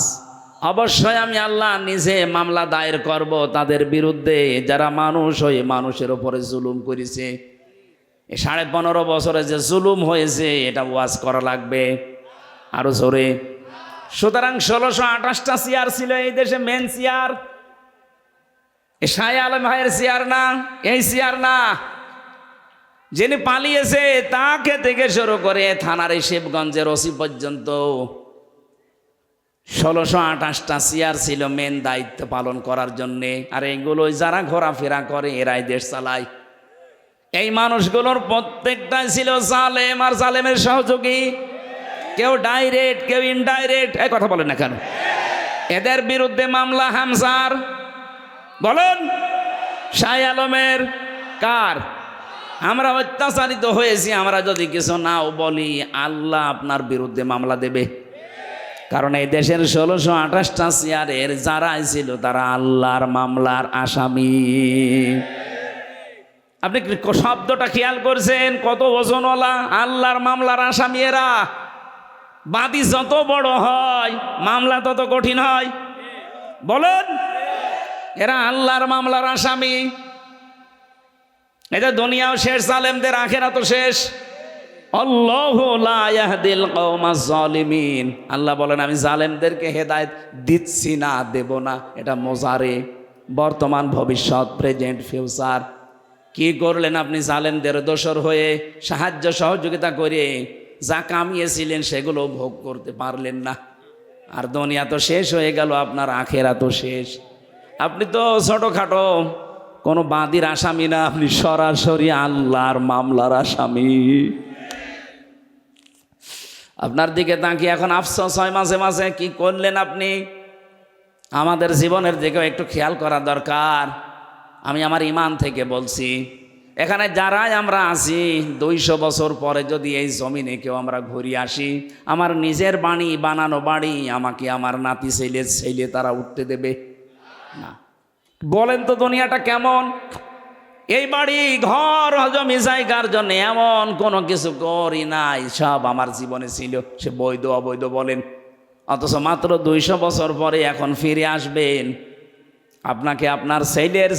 অবশ্যই আমি আল্লাহ নিজে মামলা দায়ের করব তাদের বিরুদ্ধে যারা মানুষ হয়ে মানুষের উপরে জুলুম করেছে। 15.5 বছরে যে জুলুম হয়েছে এটা ওয়াজ করা লাগবে আরো জোরে। সুতরাং 1628টা চেয়ার ছিল এই দেশে, মেন চেয়ার। শাহ আলম ভাইয়ের চেয়ার না, এই চেয়ার না। যিনি পালিয়েছে তাকে থেকে শুরু করে থানার শিবগঞ্জের ওসি পর্যন্ত 1628টা চেয়ার ছিল মেন দায়িত্ব পালন করার জন্যে। আর এগুলোই যারা ঘোরাফেরা করে এরাই দেশ চালায়। এই মানুষগুলোর প্রত্যেকটাই ছিল জালেম আর জালেমের সহযোগী, কেউ ডাইরেক্ট কেউ ইনডাইরেক্ট। এই কথা বলেন না কেন? এদের বিরুদ্ধে মামলা হামজার, বলেন শাহ আলমের, কার? আমরা অত্যাচারিত হয়েছি, আমরা যদি কিছু নাও বলি আল্লাহ আপনার বিরুদ্ধে মামলা দেবে। কারণ এই দেশের 1628টা চেয়ারের যারাই ছিল তারা আল্লাহর মামলার আসামি। আপনি শব্দটা খেয়াল করছেন? কত ওজনওয়ালা! আল্লাহর মামলার আসামি এরা। বাদী যত বড় হয় মামলা তত কঠিন হয়, বলেন। এরা আল্লাহর মামলার আসামি। এটা দুনিয়াও শেষ, জালেমদের আখিরাতও শেষ। আল্লাহু লা ইয়াহদিল কওমাজ জালিমিন। আল্লাহ বলেন আমি জালেমদেরকে হেদায়েত দিচ্ছি না, দেব না। এটা মোজারে, বর্তমান, ভবিষ্যৎ, প্রেজেন্ট, ফিউচার। কি করলেন আপনি? জালেমদের দোসর হয়ে সাহায্য সহযোগিতা করে যা কামিয়েছিলেন সেগুলো ভোগ করতে পারলেন না। আর দুনিয়া তো শেষ হয়ে গেল, আপনার আখিরাতও শেষ। আপনি তো ছোটখাটো কোনো বাদীর আসামি না, আপনি সরাসরি আল্লাহর মামলার আসামি। আপনার দিকে তাকিয়ে এখন আফসোস হয় মাঝে মাঝে, কি করলেন আপনি? আমাদের জীবনের দিকেও একটু খেয়াল করা দরকার। আমি আমার ইমান থেকে বলছি, এখানে যারাই আমরা আছি 200 বছর পরে যদি এই জমিনে কেউ আমরা ঘুরে আসি, আমার নিজের বাড়ি, বানানো বাড়ি, আমাকে আমার নাতি ছেলে তারা উঠতে দেবে না। বলেন তো দুনিয়াটা কেমন? এই বাড়ি ঘর জমি জায়গার জন্য এমন কোনো কিছু করি নাই, সব আমার জীবনে ছিল, সে বৈধ অবৈধ বলেন। অথচ মাত্র 200 বছর পরে এখন ফিরে আসবেন, আপনাকে আপনার ছেলের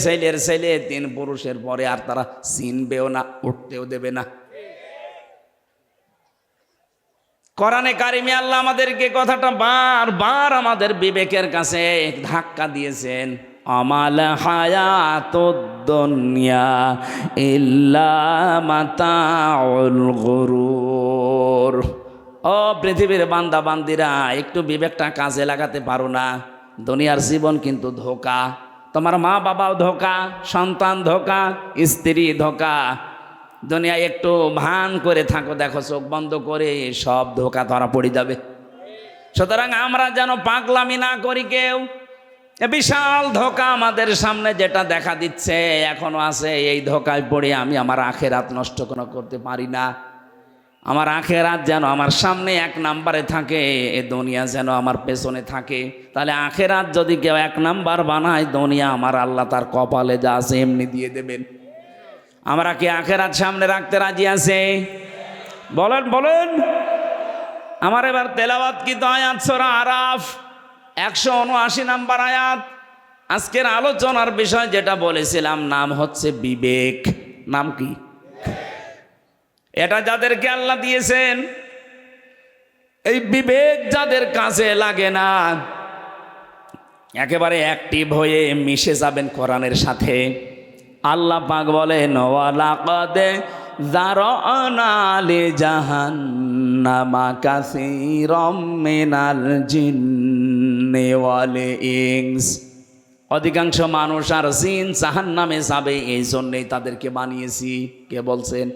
3 পুরুষের পরে আর তারা চিনবেও না, উঠতেও দেবে না। কোরআনে কারিমে আল্লাহ আমাদেরকে কথাটা বারবার আমাদের বিবেকের কাছে ধাক্কা দিয়েছেন। আমাল হায়াতুদ দুনিয়া ইল্লা মাতাউল গুরুর। ও পৃথিবীর বান্দা বান্দিরা, একটু বিবেকটা কাজে লাগাতে পারো না? দুনিয়ার জীবন কিন্তু ধোঁকা। তোমার মা বাবাও ধোঁকা, সন্তান ধোঁকা, স্ত্রী ধোঁকা। দুনিয়া একটু ভান করে থাকো, দেখো চোখ বন্ধ করে সব ধোঁকা ধরা পড়ে যাবে। সুতরাং আমরা যেন পাগলামি না করি কেউ। বিশাল ধোঁকা আমাদের সামনে যেটা দেখা দিচ্ছে, এখনো আছে। এই ধোঁকায় পড়ে আমি আমার আখিরাত নষ্ট করতে পারি না। আমার আখিরাত যেন আমার সামনে 1 নম্বরে থাকে, এ দুনিয়া যেন আমার পেছনে থাকে। তাহলে আখিরাত যদি কেউ 1 নম্বর বানায়, দুনিয়া আমার আল্লাহ তার কপালে যা আছে এমনি দিয়ে দেবেন। আমরা কি আখিরাত সামনে রাখতে রাজি আছে? বলেন বলেন। আমার এবার তেলাওয়াত কি তো আয়াত সূরা আরাফ 179 নম্বর আয়াত। আজকের আলোচনার বিষয় যেটা বলেছিলাম, নাম হচ্ছে বিবেক। নাম কি? এটা যাদেরকে আল্লাহ দিয়েছেন, এই বিবেক যাদের কাছে লাগে না, একেবারে অ্যাক্টিভ হয়ে মিশে যাবেন কোরআনের সাথে। আল্লাহ পাক বলেন ওয়ালাকাদ যারানা লিজাহান্নামা কাসীরাম মিনাল জিন্নি ওয়াল ইনস। অধিকাংশ মানুষ আর জিন জাহান্নামে যাবে, এই জন্যই তাদেরকে বানিয়েছি। কে বলছেন?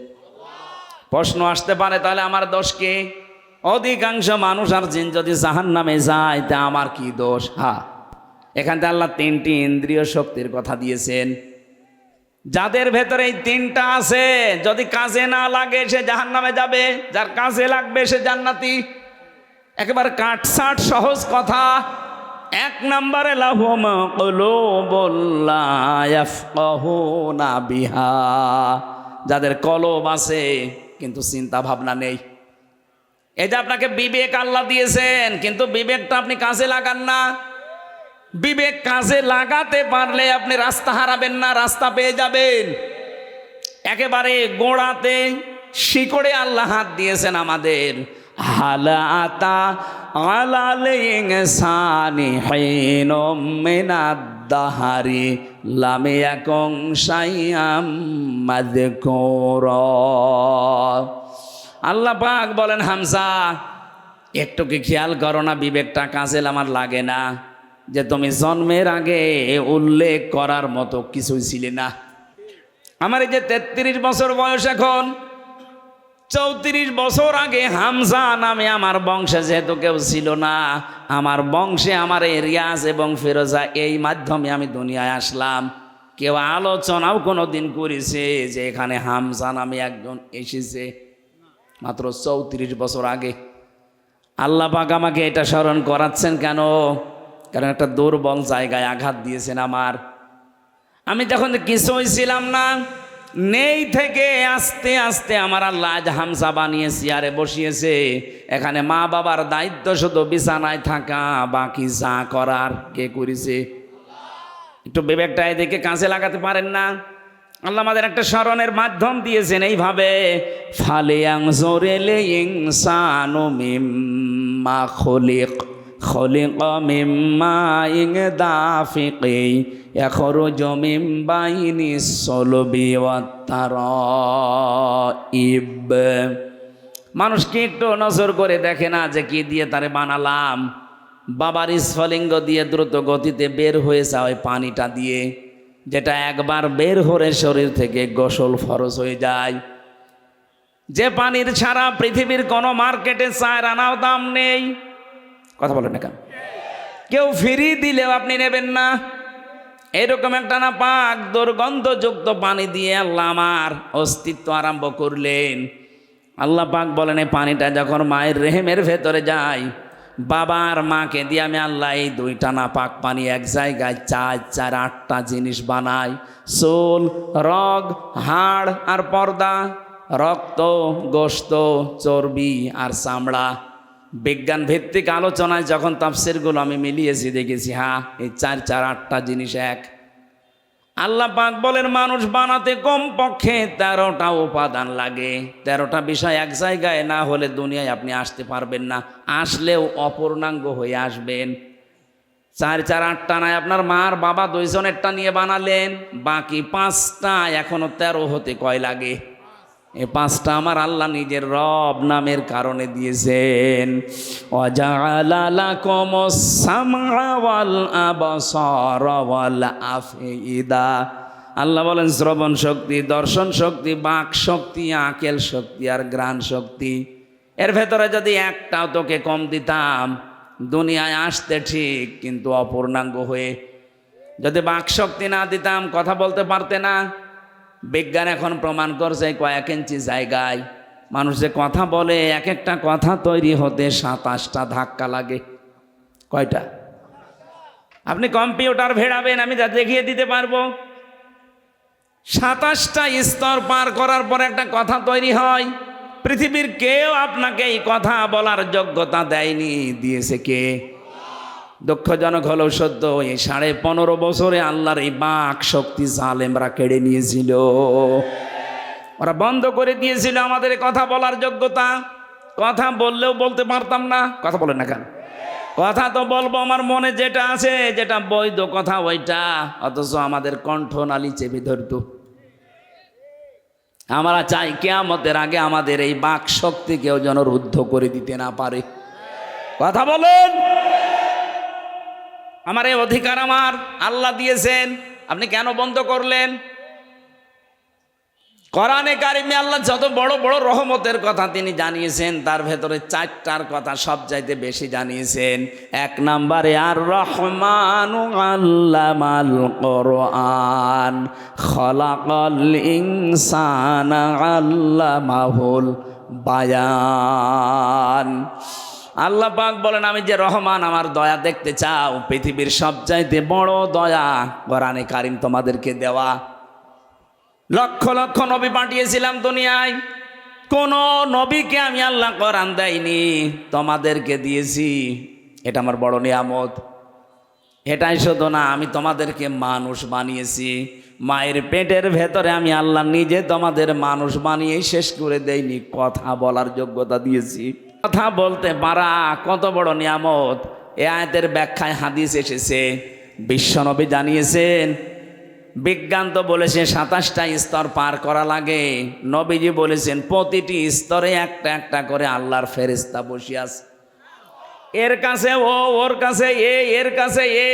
প্রশ্ন আসতে পারে, তাহলে আমার দোষ কি? অধিকাংশ মানুষ আর জিন যদি জাহান্নামে যায়, তা আমার কি দোষ? হ্যাঁ, এখান থেকে আল্লাহ 3টি ইন্দ্রিয় শক্তির কথা দিয়েছেন। যাদের ভেতরে এই 3টা আছে, যদি কাজে না লাগে সে জাহান্নামে যাবে, যার কাজে লাগবে সে জান্নাতি। একেবারে কাটছাট সহজ কথা। 1 নম্বরে লাহুম কুলুবুল লা ইয়াফকাহুনা বিহা, যাদের কলব আছে কিন্তু চিন্তা ভাবনা নেই। এই যে আপনাকে বিবেক আল্লাহ দিয়েছেন, কিন্তু বিবেকটা আপনি কাজে লাগান না। বিবেক কাজে লাগাতে পারলে আপনি রাস্তা হারাবেন না, রাস্তা পেয়ে যাবেন। একেবারে গোড়াতে শিকড়ে আল্লাহ হাত দিয়েছেন আমাদের। হালাতা আলাল ইনসানি হিনুম মিনাদ দাহারি লাম ইয়াকুন শাইআম মাযকুরা। আল্লাহ পাক বলেন হামজা, একটু কি খেয়াল করো না, বিবেকটা কাজে আমার লাগে না যে তুমি জন্মের আগে উল্লেখ করার মতো কিছুই ছিলে না। আমার এই যে 33 বছর বয়স, এখন 34 বছর আগে হামজা নামে আমার বংশে যেহেতু কেউ ছিল না, আমার বংশে আমার এই রিয়াজ এবং ফিরোজা এই মাধ্যমে আমি দুনিয়ায় আসলাম। কেউ আলোচনাও কোনো দিন করেছে যে এখানে হামজা নামে একজন এসেছে? মাত্র 34 বছর আগে। আল্লাহ পাক আমাকে এটা স্মরণ করাচ্ছেন কেন? কারণ একটা দুর্বল জায়গায় আঘাত দিয়েছেন আমার। আমি যখন কিছুই ছিলাম না, নেই থেকে আস্তে আস্তে আমার আল্লাহ আজ হামজা বানিয়ে চেয়ারে বসিয়েছে। এখানে মা বাবার দায়িত্ব শুধু বিছানায় থাকা, বাকি যা করার কে করেছে? একটু বিবেকটা এদিকে কাজে লাগাতে পারেন না? আল্লাহ আমাদের একটা স্মরণের মাধ্যম দিয়েছেন এইভাবে, ফালিয়ানজুরিল ইনসানু মিম্মা খুলিক খুলিকা মিম্মা দাফিকি ইয়াখরুজু মিন বাইনিস সুলবি ওয়াত তারাইব। মানুষকে একটু নজর করে দেখে না যে কি দিয়ে তারে বানালাম? বাবার স্ফলিঙ্গ দিয়ে দ্রুত গতিতে বের হয়ে যাওয়া পানিটা দিয়ে, যেটা একবার বের হয়ে শরীর থেকে গোসল ফরজ হয়ে যায়। যে পানির ছাড়া পৃথিবীর কোনো মার্কেটে 4 আনাও দাম নেই। কথা বলেন না কেন? কেউ ফ্রি দিলেও আপনি নেবেন না। এরকম একটা না পাক দুর্গন্ধযুক্ত পানি দিয়ে আল্লাহ আমার অস্তিত্ব আরম্ভ করলেন। আল্লাহ পাক বলেন এই পানিটা যখন মায়ের রেহেমের ভেতরে যায়, বাবার মাকে দিয়ে আমি আল্লাহ এই 2টা না পাক পানি এক জায়গায় 4 8টা জিনিস বানাই। চুল, রগ, হাড় আর পর্দা, রক্ত, গোশত, চর্বি আর চামড়া। বিজ্ঞান ভিত্তিক আলোচনায় যখন তাফসীরগুলো আমি মিলিয়েছি, দেখেছি হ্যাঁ এই 4 8টা জিনিস এক। আল্লাহ পাক বলেন মানুষ বানাতে কমপক্ষে 13টা উপাদান লাগে। 13টা বিষয় এক জায়গায় না হলে দুনিয়ায় আপনি আসতে পারবেন না। আসলেও অপূর্ণাঙ্গ হয়ে আসবেন। 4 8টা নয়, আপনার মার বাবা 2 জনেরটা নিয়ে বানালেন, বাকি 5টা এখনো 13 হতে কয় লাগে? এই 5টা আমার আল্লাহ নিজের রব নামের কারণে দিয়েছেন। ওয়াজআলা লাকুমুস সামআ ওয়াল আবসারা ওয়াল আফইদা। আল্লাহ বলেন শ্রবণ শক্তি, দর্শন শক্তি, বাক শক্তি, আকেল শক্তি আর ঘ্রাণ শক্তি, এর ভেতরে যদি একটাও তোকে কম দিতাম দুনিয়ায় আসতে ঠিক, কিন্তু অপূর্ণাঙ্গ হয়ে। যদি বাক শক্তি না দিতাম কথা বলতে পারতে না। বিজ্ঞান এখন প্রমাণ করছে কয়েক ইঞ্চি জায়গায় মানুষ যে কথা বলে, এক একটা কথা তৈরি হতে 27টা ধাক্কা লাগে। কয়টা? আপনি কম্পিউটার ভেড়াবেন, আমি যা দেখিয়ে দিতে পারবো। 27টা স্তর পার করার পর একটা কথা তৈরি হয়। পৃথিবীর কেউ আপনাকে এই কথা বলার যোগ্যতা দেয়নি। দিয়েছে কে? দুঃখজনক হলেও সত্য, এই 15.5 বছরে আল্লাহর এই বাক শক্তি জালেমরা কেড়ে নিয়েছিল। ওরা বন্ধ করে দিয়েছিল আমাদের কথা বলার যোগ্যতা। কথা বললেও বলতে পারতাম না। কথা বলেন না কেন? কথা তো বলবো আমার মনে যেটা আছে, যেটা বৈধ কথা ওইটা, অথচ আমাদের কণ্ঠনালী চেপে ধরত। আমরা চাই কিয়ামতের আগে আমাদের এই বাক শক্তি কেউ যেন রুদ্ধ করে দিতে না পারে। কথা বলেন। আমার এই অধিকার আমার আল্লাহ দিয়েছেন, আপনি কেন বন্ধ করলেন? কোরআনে কারিমে আল্লাহ যত বড় বড় রহমতের কথা তিনি জানিয়েছেন, তার ভেতরে 4টার কথা সবচাইতে বেশি জানিয়েছেন। 1 নম্বরে আর রহমানু আল্লামাল কোরআন খলাকাল ইনসানা আল্লামাহুল বায়ান। আল্লাহ পাক বলেন আমি যে রহমান, আমার দয়া দেখতে চাও, পৃথিবীর সবচাইতে বড় দয়া কোরআনে কারিম তোমাদেরকে দেওয়া। লক্ষ লক্ষ নবী পাঠিয়েছিলাম দুনিয়ায়, কোন নবীকে আমি আল্লাহ কোরআন দেয়নি, তোমাদেরকে দিয়েছি। এটা আমার বড় নিয়ামত। এটাই শুধু না, আমি তোমাদেরকে মানুষ বানিয়েছি। মায়ের পেটের ভেতরে আমি আল্লাহ নিজে তোমাদের মানুষ বানিয়ে শেষ করে দেইনি, কথা বলার যোগ্যতা দিয়েছি। কথা বলতে পারা কত বড় নিয়ামত। এ আয়াতের ব্যাখ্যায় হাদিস এসেছে, বিশ্বনবী জানিয়েছেন। বিজ্ঞান তো বলেছে 27টা স্তর পার করা লাগে, নবীজি বলেছেন প্রতিটি স্তরে একটা একটা করে আল্লাহর ফেরেশতা বসে আছে। এর কাছে ও, ওর কাছে এ, এর কাছে এ,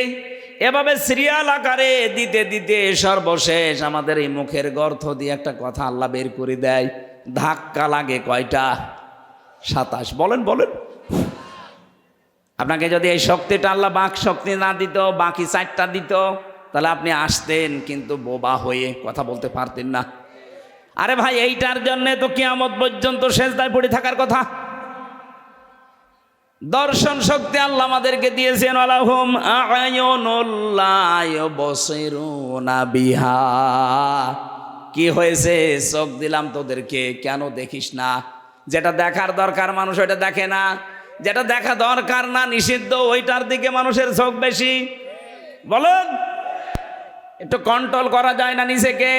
এভাবে সিরিয়াল আকারে দিতে দিতে সর্বশেষ আমাদের এই মুখের গর্ত দিয়ে একটা কথা আল্লাহ বের করে দেয়। ধাক্কা লাগে কয়টা? 27। বলেন বলেন। আপনাকে যদি এই শক্তিটা আল্লাহ বাক শক্তি না দিত, বাকি 4টা দিত, তাহলে আপনি আসতেন কিন্তু বোবা হয়ে কথা বলতে পারতেন না। আরে ভাই, এইটার জন্য তো কিয়ামত পর্যন্ত সেজদায় পড়ে থাকার কথা। দর্শন শক্তি আল্লাহ আমাদেরকে দিয়েছেন। আলাহুম আ'য়ুনুল লা ইউবসিরুনা বিহা। কি হয়েছে? চোখ দিলাম তোদেরকে, কেন দেখিস না? যেটা দেখার দরকার মানুষ ওইটা দেখে না, যেটা দেখা দরকার না, নিষিদ্ধ, ওইটার দিকে মানুষের চোখ বেশি। বলুন, একটু কন্ট্রোল করা যায় না নিজেকে?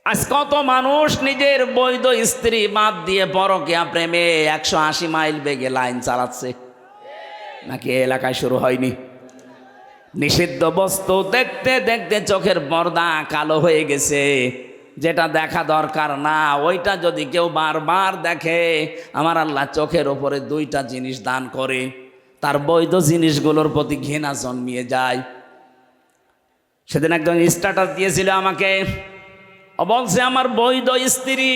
আজ কত মানুষ নিজের বৈধ স্ত্রী বাদ দিয়ে পরকীয়া প্রেমে 180 মাইল বেগে লাইন চালাচ্ছে। নাকি এলাকায় শুরু হয়নি? নিষিদ্ধ বস্তু দেখতে দেখতে চোখের পর্দা কালো হয়ে গেছে। যেটা দেখা দরকার না ওইটা যদি কেউ বারবার দেখে, আমার আল্লাহ চোখের ওপরে 2টা জিনিস দান করে, তার বৈধ জিনিসগুলোর প্রতি ঘৃণা জন্মিয়ে যায়। সেদিন একজন স্ট্যাটাস দিয়েছিল আমাকে, বলছে আমার বৈধ স্ত্রী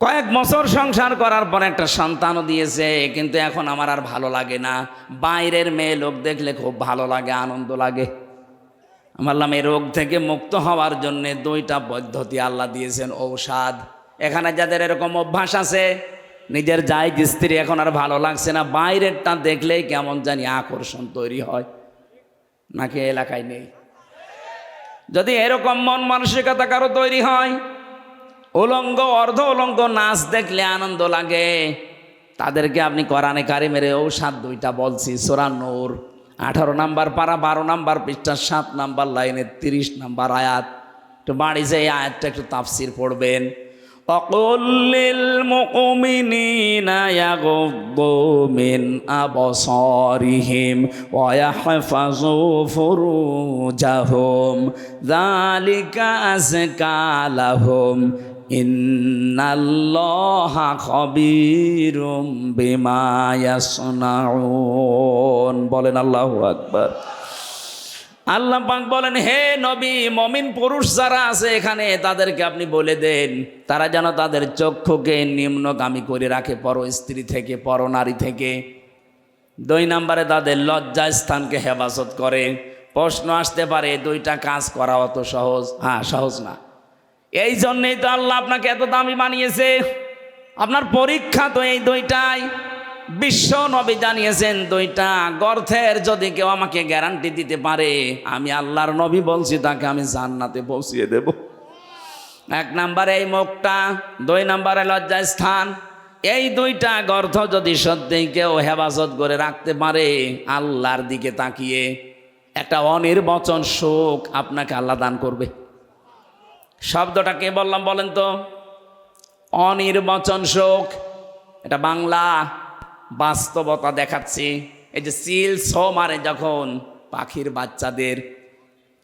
কয়েক বছর সংসার করার পর একটা সন্তানও দিয়েছে, কিন্তু এখন আমার আর ভালো লাগে না। বাইরের মেয়ে লোক দেখলে খুব ভালো লাগে, আনন্দ লাগে। আমার আল্লাহ এই রোগ থেকে মুক্ত হওয়ার জন্য 2টা পদ্ধতি আল্লাহ দিয়েছেন, ঔষধ। এখানে যাদের এরকম অভ্যাস আছে, নিজের জায়েজ স্ত্রী এখন আর ভালো লাগছে না, বাইরেরটা দেখলেই কেমন জানি আকর্ষণ তৈরি হয়, নাকি এলাকায় নেই? যদি এরকম মন মানসিকতা কারো তৈরি হয়, উলঙ্গ অর্ধ উলঙ্গ নাচ দেখলে আনন্দ লাগে, তাদেরকে আপনি কোরআনে কারিমের ঔষধ 2টা বলছি। সূরা নূর 18 নম্বর পারা 12 নম্বর পৃষ্ঠা 7 নম্বর লাইনে 30 নম্বর আয়াত। একটু বাড়ি যে এই আয়াতটা একটু তাফসির পড়বেন। وَقُلْ لِلْمُؤْمِنِينَ يَغُضُّوا مِنْ أَبْصَارِهِمْ وَيَحْفَظُوا فُرُوجَهُمْ ذَلِكَ أَزْكَى لَهُمْ ইন্নাল্লাহা খবীরুম বিমা ইয়াসনাউন। বলেন আল্লাহু আকবার। আল্লাহ পাক বলেন, হে নবী, মুমিন পুরুষ যারা আছে এখানে তাদেরকে আপনি বলে দেন, তারা যেন তাদের চক্ষুকে নিম্নগামী করে রাখে পর স্ত্রী থেকে, পর নারী থেকে। 2 নম্বরে তাদের লজ্জা স্থানকে হেফাজত করে। প্রশ্ন আসতে পারে 2টা কাজ করা অত সহজ? হ্যাঁ, সহজ না। এই জন্যই তো আল্লাহ আপনাকে এত দামি বানিয়েছে। আপনার পরীক্ষা তো এই 2টাই। বিশ্ব নবী জানিয়েছেন 2টা গর্থের যদি কেউ আমাকে গ্যারান্টি দিতে পারে, আমি আল্লাহর নবী বলছি তাকে আমি জান্নাতে পৌঁছিয়ে দেব। 1 নম্বরে এই মুখটা, 2 নম্বরে লজ্জা স্থান। এই 2টা গর্থ যদি সত্যিই কেউ হেফাজত করে রাখতে পারে, আল্লাহর দিকে তাকিয়ে একটা অনির্বচন সুখ আপনাকে আল্লাহ দান করবে। শব্দটা কে বললাম বলেন তো? অনির্বচন সুখ। এটা বাংলা, বাস্তবতা দেখাচ্ছি। এই যে চিল ছো মারে যখন পাখির বাচ্চাদের,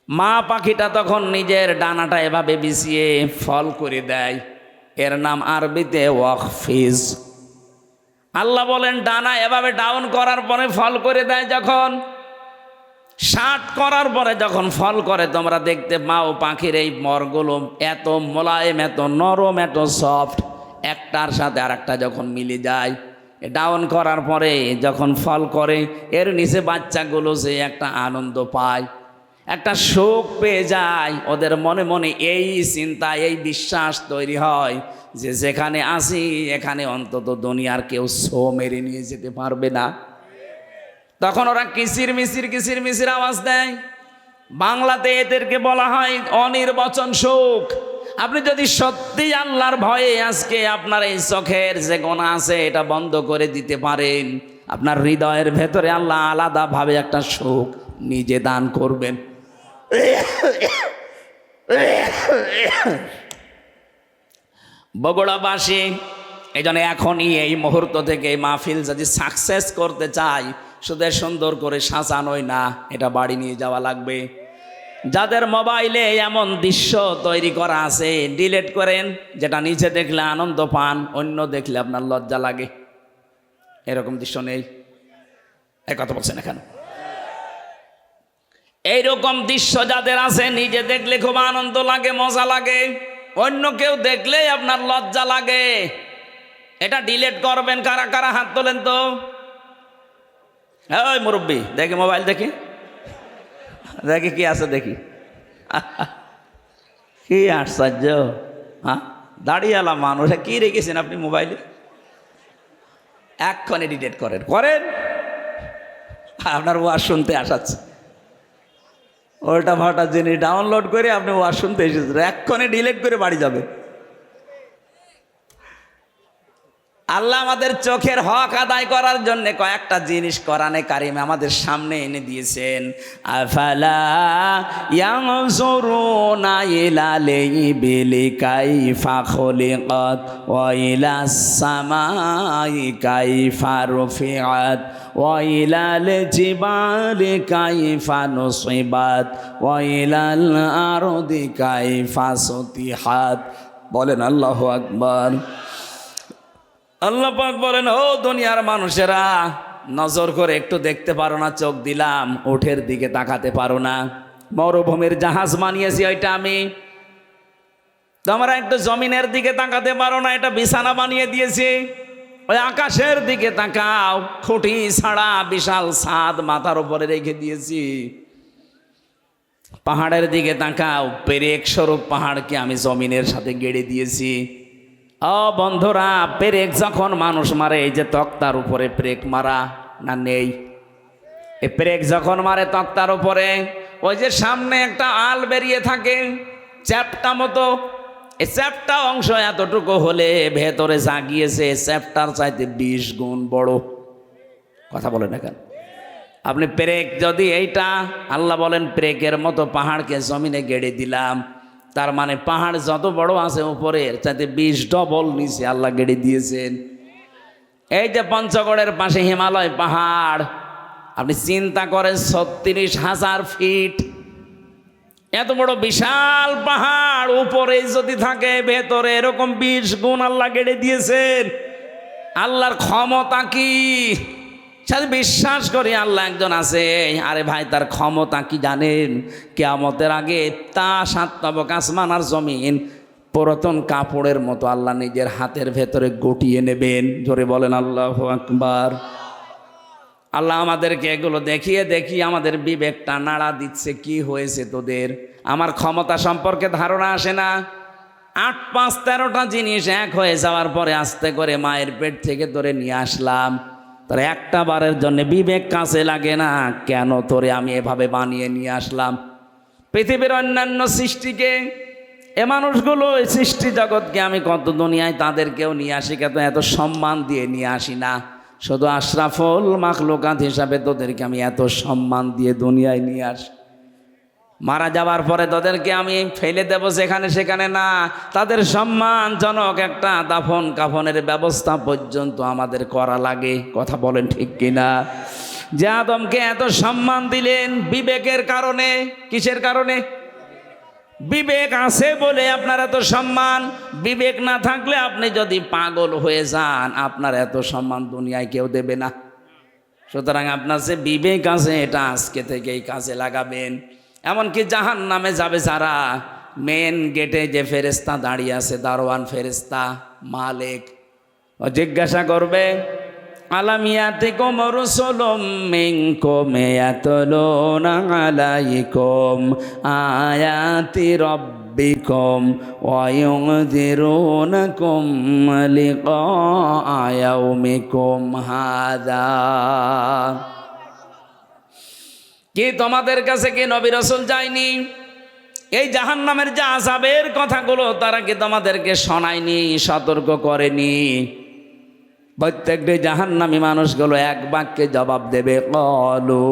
মা পাখিটা তখন নিজের ডানাটা এভাবে বিছিয়ে ফল করে দেয়, এর নাম আরবিতে ওয়াকফিজ। আল্লাহ বলেন ডানা এভাবে ডাউন করার পরে ফল করে দেয়, যখন 60 করার পরে যখন ফল করে, তোমরা দেখতে পাও পাখির এই মরগুলো এত মোলায়েম, এত নরম, এত সফট, একটার সাথে আরেকটা যখন মিলে যায়, ডাউন করার পরে যখন ফল করে, এর নিচে বাচ্চাগুলো যে একটা আনন্দ পায়, একটা সুখ পেয়ে যায়। ওদের মনে মনে এই চিন্তা, এই বিশ্বাস তৈরি হয় যে যেখানে আসি এখানে অন্তত দুনিয়ার কেউ ছো মেরে নিয়ে যেতে পারবে না। তখন ওরা কিচির মিচির আওয়াজ দেয়। বাংলাতে এদেরকে বলা হয় অনির্বচন সুখ। আপনি যদি সত্যি আল্লাহর ভয়ে আজকে আপনার এই চোখের যে গোনা আছে এটা বন্ধ করে দিতে পারেন, আপনার হৃদয়ের ভেতরে আল্লাহ আলাদাভাবে একটা সুখ নিজে দান করবেন। বগুড়াবাসী এই জন্য এখনই এই মুহূর্ত থেকে এই মাহফিল যদি সাকসেস করতে চাই, শুধু সুন্দর করে সাজানোই না, এটা বাড়ি নিয়ে যাওয়া লাগবে। যাদের মোবাইলে এমন দৃশ্য তৈরি করা আছে, ডিলিট করেন। যেটা নিচে দেখলে আনন্দ পান, অন্য দেখলে আপনার লজ্জা লাগে। এরকম দৃশ্য নেই? এই কথা বলছেন এখানে। এইরকম দৃশ্য যাদের আছে, নিজে দেখলে খুব আনন্দ লাগে, মজা লাগে, অন্য কেউ দেখলেই আপনার লজ্জা লাগে। এটা ডিলিট করবেন। কারা কারা হাত তোলেন তো? ওই মুরব্বী, দেখি মোবাইল, দেখি দেখি কি আছে, দেখি। কি আশ্চর্য! হ্যাঁ, দাঁড়িয়েলা মানুষ, কি রেখেছেন আপনি মোবাইলে? এক্ষণে ডিলিট করেন, করেন। আপনার ওয়াজ শুনতে আসাচ্ছে, ওল্টা ফাটা জিনিস ডাউনলোড করে আপনি ওয়াজ শুনতে এসেছেন, এক্ষণে ডিলিট করে বাড়ি যাবে। আল্লাহ আমাদের চোখের হক আদায় করার জন্য কয়েকটা জিনিস কোরআনে কারিমে আমাদের সামনে এনে দিয়েছেন। আফালা ইয়ানজুরুনা ইলাল ইবিলি কাইফা খুলিকাত ওয়া ইলাস সামাই কাইফা রুফিআত ওয়া ইলাল জিবালি কাইফা নুসিবাত ওয়া ইলাল আরদি কাইফা সুতিহাত। বলেন আল্লাহু আকবার। আল্লাহ পাক বলেন, ও দুনিয়ার মানুষেরা, নজর করে একটু দেখতে পারো না? চোখ দিলাম, উঠের দিকে তাকাতে পারো না? মরুভূমির জাহাজ বানিয়েছি ওইটা আমি। তোমরা একটু জমিনের দিকে তাকাতে পারো না? এটা বিছানা বানিয়ে দিয়েছি। ওই আকাশের দিকে তাকাও, খুঁটি ছাড়া বিশাল ছাদ মাথার উপরে রেখে দিয়েছি। পাহাড়ের দিকে তাকাও, পেরেক স্বরূপ পাহাড়কে আমি জমিনের সাথে গেড়ে দিয়েছি। ও বন্ধুরা, পেরেক যখন মানুষ মারে, এই যে তক্তার উপরে পেরেক মারা না নেই? এই পেরেক যখন মারে তক্তার উপরে, ওই যে সামনে একটা আল বেরিয়ে থাকে চ্যাপটা মতো, এই চ্যাপটা অংশ এতটুকু হলে ভেতরে যা গিয়েছে চ্যাপটার চাইতে 20 গুণ বড়। কথা বলেন না কেন? আপনি পেরেক যদি এইটা, আল্লাহ বলেন পেরেকের মতো পাহাড়কে জমিনে গেড়ে দিলাম, তার মানে পাহাড় যত বড় আছে উপরের চাইতে 20 ডবল নিচে আল্লাহ গেড়ে দিয়েছেন। এই যে পঞ্চগড়ের পাশে হিমালয় পাহাড়, আপনি চিন্তা করেন 36,000 ফিট, এত বড় বিশাল পাহাড় উপরে যদি থাকে, ভেতরে এরকম 20 গুণ আল্লাহ গেড়ে দিয়েছেন। আল্লাহর ক্ষমতা কি! সাথে বিশ্বাস করি আল্লাহ একজন আছে। আরে ভাই, তার ক্ষমতা কি জানেন? কিয়ামতের আগে তা 7 তবক আসমান আর জমিন পুরাতন কাপড়ের মতো আল্লাহ নিজের হাতের ভেতরে গটিয়ে নেবেন। জোরে বলেন আল্লাহু আকবার। আল্লাহ আমাদেরকে এগুলো দেখিয়ে দেখিয়ে আমাদের বিবেকটা নাড়া দিচ্ছে। কি হয়েছে তোদের? আমার ক্ষমতা সম্পর্কে ধারণা আসে না? 8, 5, 13টা জিনিস এক হয়ে যাওয়ার পরে আস্তে করে মায়ের পেট থেকে ধরে নিয়ে আসলাম। তার একটা বারের জন্য বিবেক কাছে লাগে না, কেন তোরে আমি এভাবে বানিয়ে নিয়ে আসলাম? পৃথিবীর অন্যান্য সৃষ্টিকে, এ মানুষগুলো, এই সৃষ্টি জগৎকে আমি কত দুনিয়ায় তাদেরকেও নিয়ে আসি, কিন্তু এত সম্মান দিয়ে নিয়ে আসি না। শুধু আশরাফুল মাখলুকাত হিসাবে তোদেরকে আমি এত সম্মান দিয়ে দুনিয়ায় নিয়ে আসি। মারা যাবার পরে তাদেরকে আমি ফেলে দেব যেখানে সেখানে না, তাদের সম্মানজনক একটা দাফন কাফনের ব্যবস্থা পর্যন্ত আমাদের করা লাগে। কথা বলেন ঠিক কিনা? যে আদমকে এত সম্মান দিলেন বিবেকের কারণে। কিসের কারণে? বিবেক আছে বলে আপনার এত সম্মান। বিবেক না থাকলে আপনি যদি পাগল হয়ে যান, আপনার এত সম্মান দুনিয়ায় কেউ দেবে না। সুতরাং আপনার যে বিবেক আছে, এটা আজকে থেকেই কাজে লাগাবেন। এমনকি জাহান্নামে যাবে যারা, মেন গেটে যে ফেরেস্তা দাঁড়িয়ে আছে, দারোয়ান ফেরেস্তা মালিক, ও জিজ্ঞাসা করবে, আলামিয়াতিকুম রুসুলুম মিনকুম ইয়াতলুনা আলাইকুম আয়াতি রাব্বিকুম ওয়া ইউনযিরুনাকুম লিকা ইয়াউমিকুম হাযা। কি তোমাদের কাছে কি নবী রাসূল যায়নি? এই জাহান্নামের যে আযাবের কথাগুলো তারা কি তোমাদেরকে শোনায়নি, সতর্ক করেনি? প্রত্যেকটি জাহান্নামী মানুষগুলো এক বাক্যে জবাব দেবে, ক্বালু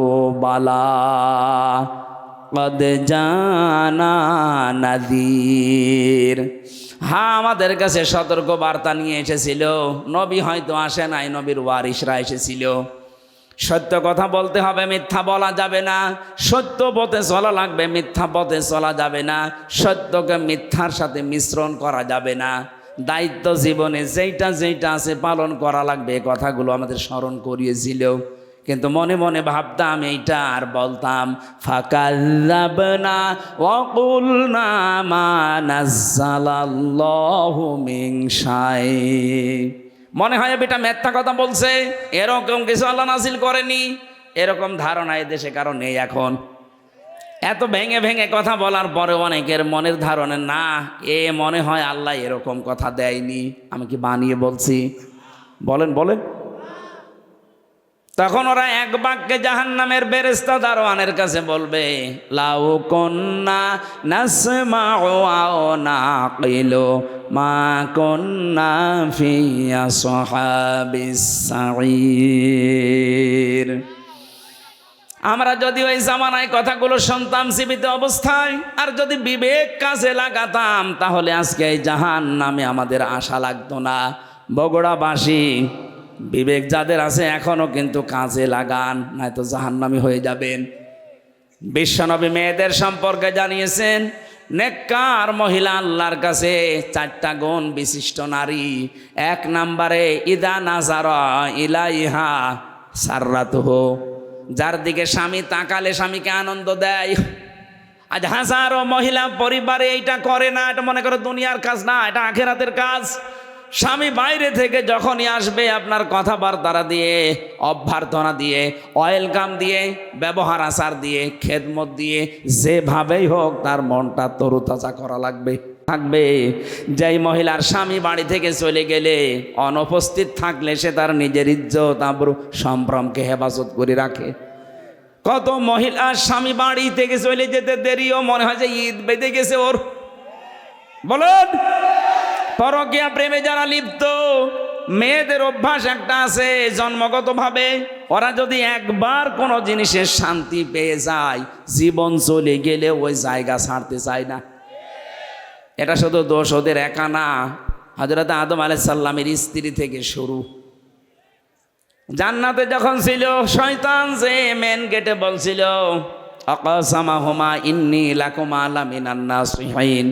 বালা ক্বাদ জানা নাযীর। হ্যাঁ, আমাদের কাছে সতর্ক বার্তা নিয়ে এসেছিল। নবী হয়তো আসে নাই, নবীর ওয়ারিসরা এসেছিল। সত্য কথা বলতে হবে, মিথ্যা বলা যাবে না। সত্য পথে চলা লাগবে, মিথ্যা পথে চলা যাবে না। সত্যকে মিথ্যার সাথে মিশ্রণ করা যাবে না। দায়িত্ব জীবনে যেইটা যেইটা আছে পালন করা লাগবে, এ কথাগুলো আমাদের স্মরণ করিয়েছিল। কিন্তু মনে মনে ভাবতাম এইটা আর বলতাম ফাকাল্লাবনা ওয়া কুলনা মা নাযালাল্লাহু মিন শাই। মনে হয় বেটা মিথ্যা কথা বলছে, এরকম কিছু আল্লাহ নাজিল করেনি, এরকম ধারণা এই দেশে কারো নেই। এখন এত ভেঙে ভেঙে কথা বলার পরে অনেকের মনের ধারণা না, এ মনে হয় আল্লাহ এরকম কথা দেয়নি, আমি কি বানিয়ে বলছি? বলেন বলেন। তখন ওরা এক বাক্যে জাহান্নামের বেরেস্তা দারোয়ানের কাছে বলবে, লাউ কুন্না নাসমাউ আও নাকিলু মা কুন্না ফি আসহাবিস সাঈর। আমরা যদি ওই জামানায় কথাগুলো শুনতাম জীবিত অবস্থায়, আর যদি বিবেক কাজে লাগাতাম, তাহলে আজকে এই জাহান্নামে আমাদের আশা লাগতো না। বগুড়াবাসী, বিবেক যাদের আছে এখনো কিন্তু কাজে লাগান, নয়তো জাহান্নামী হয়ে যাবেন। বিশ্বনবী মেয়েদের সম্পর্কে জানিয়েছেন, নেককার মহিলা আল্লাহর কাছে 4টা গুণ বিশিষ্ট নারী। 1 নম্বরে ইদা নাজারা ইলাইহা সাররাতুহু, যার দিকে স্বামী তাকালে স্বামীকে আনন্দ দেয়। আজ হাজারো মহিলা পরিবারে এইটা করে না, এটা মনে করো দুনিয়ার কাজ না, এটা আখিরাতের কাজ। স্বামী বাইরে থেকে যখনই আসবে, আপনার কথাবার্তা দিয়ে, অভ্যর্থনা দিয়ে, ওয়েলকাম দিয়ে, ব্যবহার আচার দিয়ে, খেদমত দিয়ে, যেভাবেই হোক তার মনটা তরুতাজা করা লাগবে থাকবে। যেই মহিলার স্বামী বাড়ি থেকে চলে গেলে অনুপস্থিত থাকলে সে তার নিজের ইজ্জত আবরু সম্ভ্রমকে হেফাজত করে রাখে। কত মহিলা স্বামী বাড়ি থেকে চলে যেতে দেরিও মনে হয় যে ঈদ বেঁধে গেছে ওর। বলুন, পরকীয়া প্রেমে যারা লিপ্ত, মেয়েদের অভ্যাস একটা আছে জন্মগতভাবে, ওরা যদি একবার কোনো জিনিসের শান্তি পেয়ে যায়, জীবন চলে গেলে ওই জায়গা ছাড়তে চায় না। এটা শুধু দোষ ওদের একা না, হযরত আদম আলাইহিস সালামের স্ত্রী থেকে শুরু। জান্নাতে যখন ছিল, শয়তান যে মেন গেটে বলছিল, আকাসামাহুমা ইন্নী লাকুমা লামিনান নাসিহিন,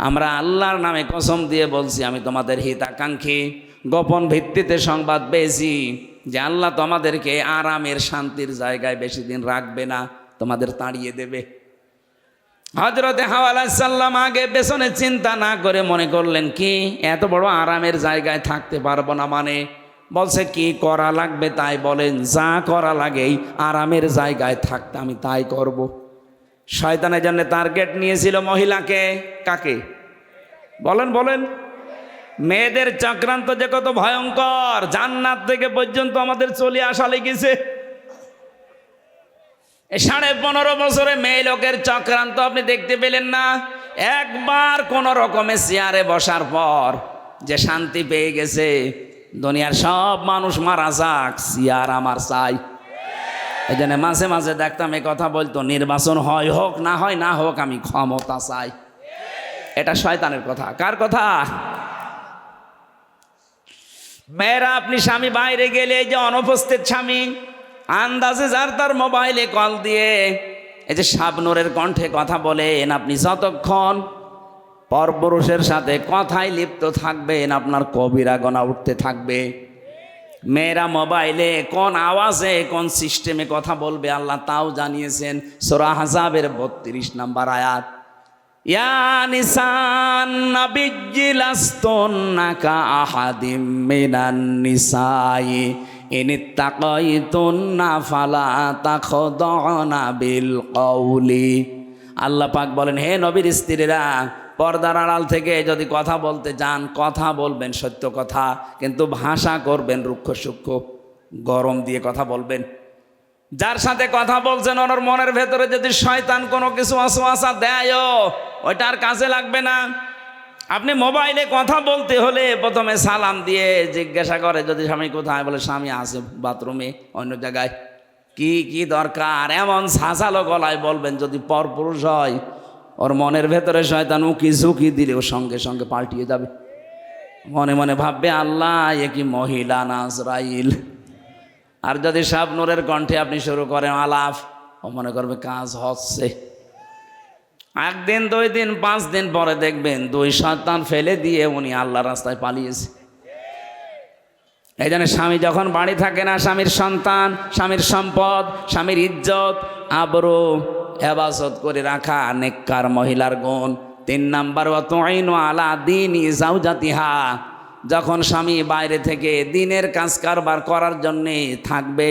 আমরা আল্লাহর নামে কসম দিয়ে বলছি আমি তোমাদের হিতাকাঙ্ক্ষী। গোপন ভিত্তিতে সংবাদ পেয়েছি যে আল্লাহ তোমাদেরকে আরামের শান্তির জায়গায় বেশি দিন রাখবে না, তোমাদের তাড়িয়ে দেবে। হযরতে হাওয়া আলাইহিস সালাম আগে পেছনে চিন্তা না করে মনে করলেন, কি এত বড় আরামের জায়গায় থাকতে পারবো না, মানে বলছে কি করা লাগবে তাই বলেন, যা করা লাগেই আরামের জায়গায় থাকতে আমি তাই করব। শয়তানের জন্য টার্গেট নিয়েছিল মহিলাকে, কাকে? বলেন বলেন। মেয়েদের চক্রান্ত যে কত ভয়ঙ্কর, জান্নাত থেকে পর্যন্ত আমাদের চলে আসা লেগেছে। 15.5 বছরে মেয়ে লোকের চক্রান্ত আপনি দেখতে পেলেন না? একবার কোন রকমে চেয়ারে বসার পর যে শান্তি পেয়ে গেছে, দুনিয়ার সব মানুষ মারা যাক, চেয়ার আমার চাই। এই জন্য মাঝে মাঝে দেখতাম এ কথা বলতো, নির্বাচন হয় হোক না হয় না হোক, আমি ক্ষমতা চাই। এটা শয়তানের কথা। কার কথা? মেয়েরা, আপনি স্বামী বাইরে গেলে, এই যে অনুপস্থিত স্বামী, আন্দাজে যার তার মোবাইলে কল দিয়ে এই যে শাবনূরের কণ্ঠে কথা বলেন, আপনি যতক্ষণ পরপুরুষের সাথে কথায় লিপ্ত থাকবেন, আপনার কবিরা গোনা উঠতে থাকবে। মেয়েরা মোবাইলে কোন আওয়াজে কোন সিস্টেমে কথা বলবে আল্লাহ তাও জানিয়েছেন। সূরা আহজাবের 32 নম্বর আয়াত, ইয়া নিসান নাবিয়্যি লাস্তুন্না কা আহাদিম মিনান নিসাই ইনিত্তাকাইতুন্না ফালা তাখদাউনা বিল কওলি। আল্লাহ পাক বলেন, হে নবীর স্ত্রীরা, পর্দার আড়াল থেকে যদি কথা বলতে যান, কথা বলবেন সত্য কথা, কিন্তু ভাষা করবেন রুক্ষ সূক্ষ্ম, গরম দিয়ে কথা বলবেন। যার সাথে কথা বলছেন ওনার মনের ভেতরে যদি শয়তান কোনো কিছু ওয়াসওয়াসা দেয়, ওইটা আর কাজে লাগবে না। আপনি মোবাইলে কথা বলতে হলে প্রথমে সালাম দিয়ে জিজ্ঞাসা করে, যদি স্বামী কোথায়, বলে স্বামী আছে বাথরুমে অন্য জায়গায়। কি কি দরকার এমন সাজালো গলায় বলবেন। যদি পরপুরুষ হয়, ওর মনের ভেতরে শয়তান উকি ঝুঁকি দিলে ও সঙ্গে সঙ্গে পাল্টিয়ে যাবে। মনে মনে ভাববে, আল্লাহ এ কি মহিলা না আজরাইল। আর যদি শাবনূরের কণ্ঠে আপনি শুরু করেন আলাপ, ও মনে করবে কাজ হচ্ছে। একদিন 2 দিন 5 দিন পরে দেখবেন 2 সন্তান ফেলে দিয়ে উনি আল্লাহর রাস্তায় পালিয়েছে। এই জন্য স্বামী যখন বাড়ি থাকে না, স্বামীর সন্তান, স্বামীর সম্পদ, স্বামীর ইজ্জত, আবরু হেফাজত করে রাখা নেককার মহিলার গুণ। 3 নাম্বার, ওয়াতুইনু আলা দীনি যাওজাতিহা। যখন স্বামী বাইরে থেকে দিনের কাজ কারবার করার জন্যে থাকবে,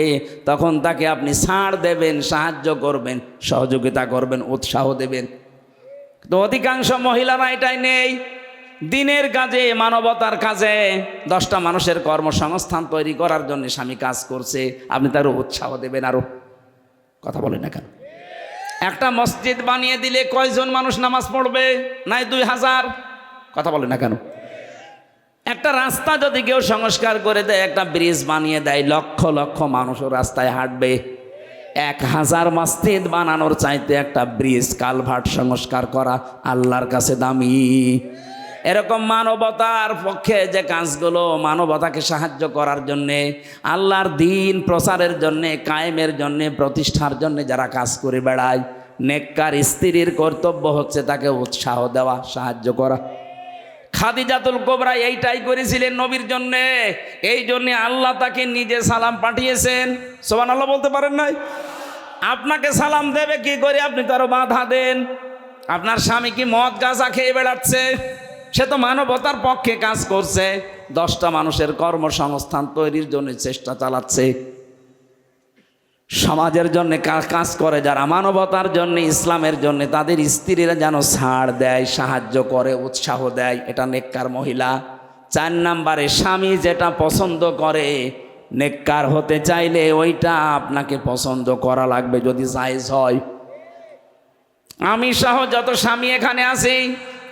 তখন তাকে আপনি ছাড় দেবেন, সাহায্য করবেন, সহযোগিতা করবেন, উৎসাহ দেবেন। তো অধিকাংশ মহিলারা এটাই নেই। দিনের কাজে, মানবতার কাজে, 10টা মানুষের কর্মসংস্থান তৈরি করার জন্য স্বামী কাজ করছে, আপনি তারও উৎসাহ দেবেন। আরো কথা বলেন না কেন? একটা মসজিদ বানিয়ে দিলে কয়জন মানুষ নামাজ পড়বে? নাই 2000। কথা বলেন না কেন? একটা রাস্তা যদি কেউ সংস্কার করে দেয়, একটা ব্রিজ বানিয়ে দেয়, লক্ষ লক্ষ মানুষও রাস্তায় হাঁটবে। 1000 মসজিদ বানানোর চাইতে একটা ব্রিজ, কালভার্ট সংস্কার করা আল্লাহর কাছে দামি। এরকম মানবতার পক্ষে যে কাজগুলো, মানবতাকে সাহায্য করার জন্যে, আল্লাহর দ্বীন প্রচারের জন্যে, কায়েমের জন্যে, প্রতিষ্ঠার জন্যে যারা কাজ করে বেড়ায়, নেককার স্ত্রীর কর্তব্য হচ্ছে তাকে উৎসাহ দেওয়া, সাহায্য করা। খাদিজাতুল কুবরা এইটাই করেছিলেন নবীর জন্যে। এই জন্যে আল্লাহ তাকে নিজে সালাম পাঠিয়েছেন। সুবহানাল্লাহ বলতে পারেন নাই? আপনাকে সালাম দেবে কি করে? আপনি তো আরো বাধা দেন। আপনার স্বামী কি মদ গাঁজা খেয়ে বেড়াচ্ছে? সে তো মানবতার পক্ষে কাজ করছে, 10টা মানুষের কর্মসংস্থান তৈরির জন্য চেষ্টা চালাচ্ছে। সমাজের জন্য কাজ করে যারা, মানবতার জন্য, ইসলামের জন্য, তাদের স্ত্রীরা যেন ছাড় দেয়, সাহায্য করে, উৎসাহ দেয়। এটা নেককার মহিলা। 4 নাম্বারে, স্বামী যেটা পছন্দ করে, নেককার হতে চাইলে ওইটা আপনাকে পছন্দ করা লাগবে যদি জায়েজ হয়। আমি সহ যত স্বামী এখানে আছি,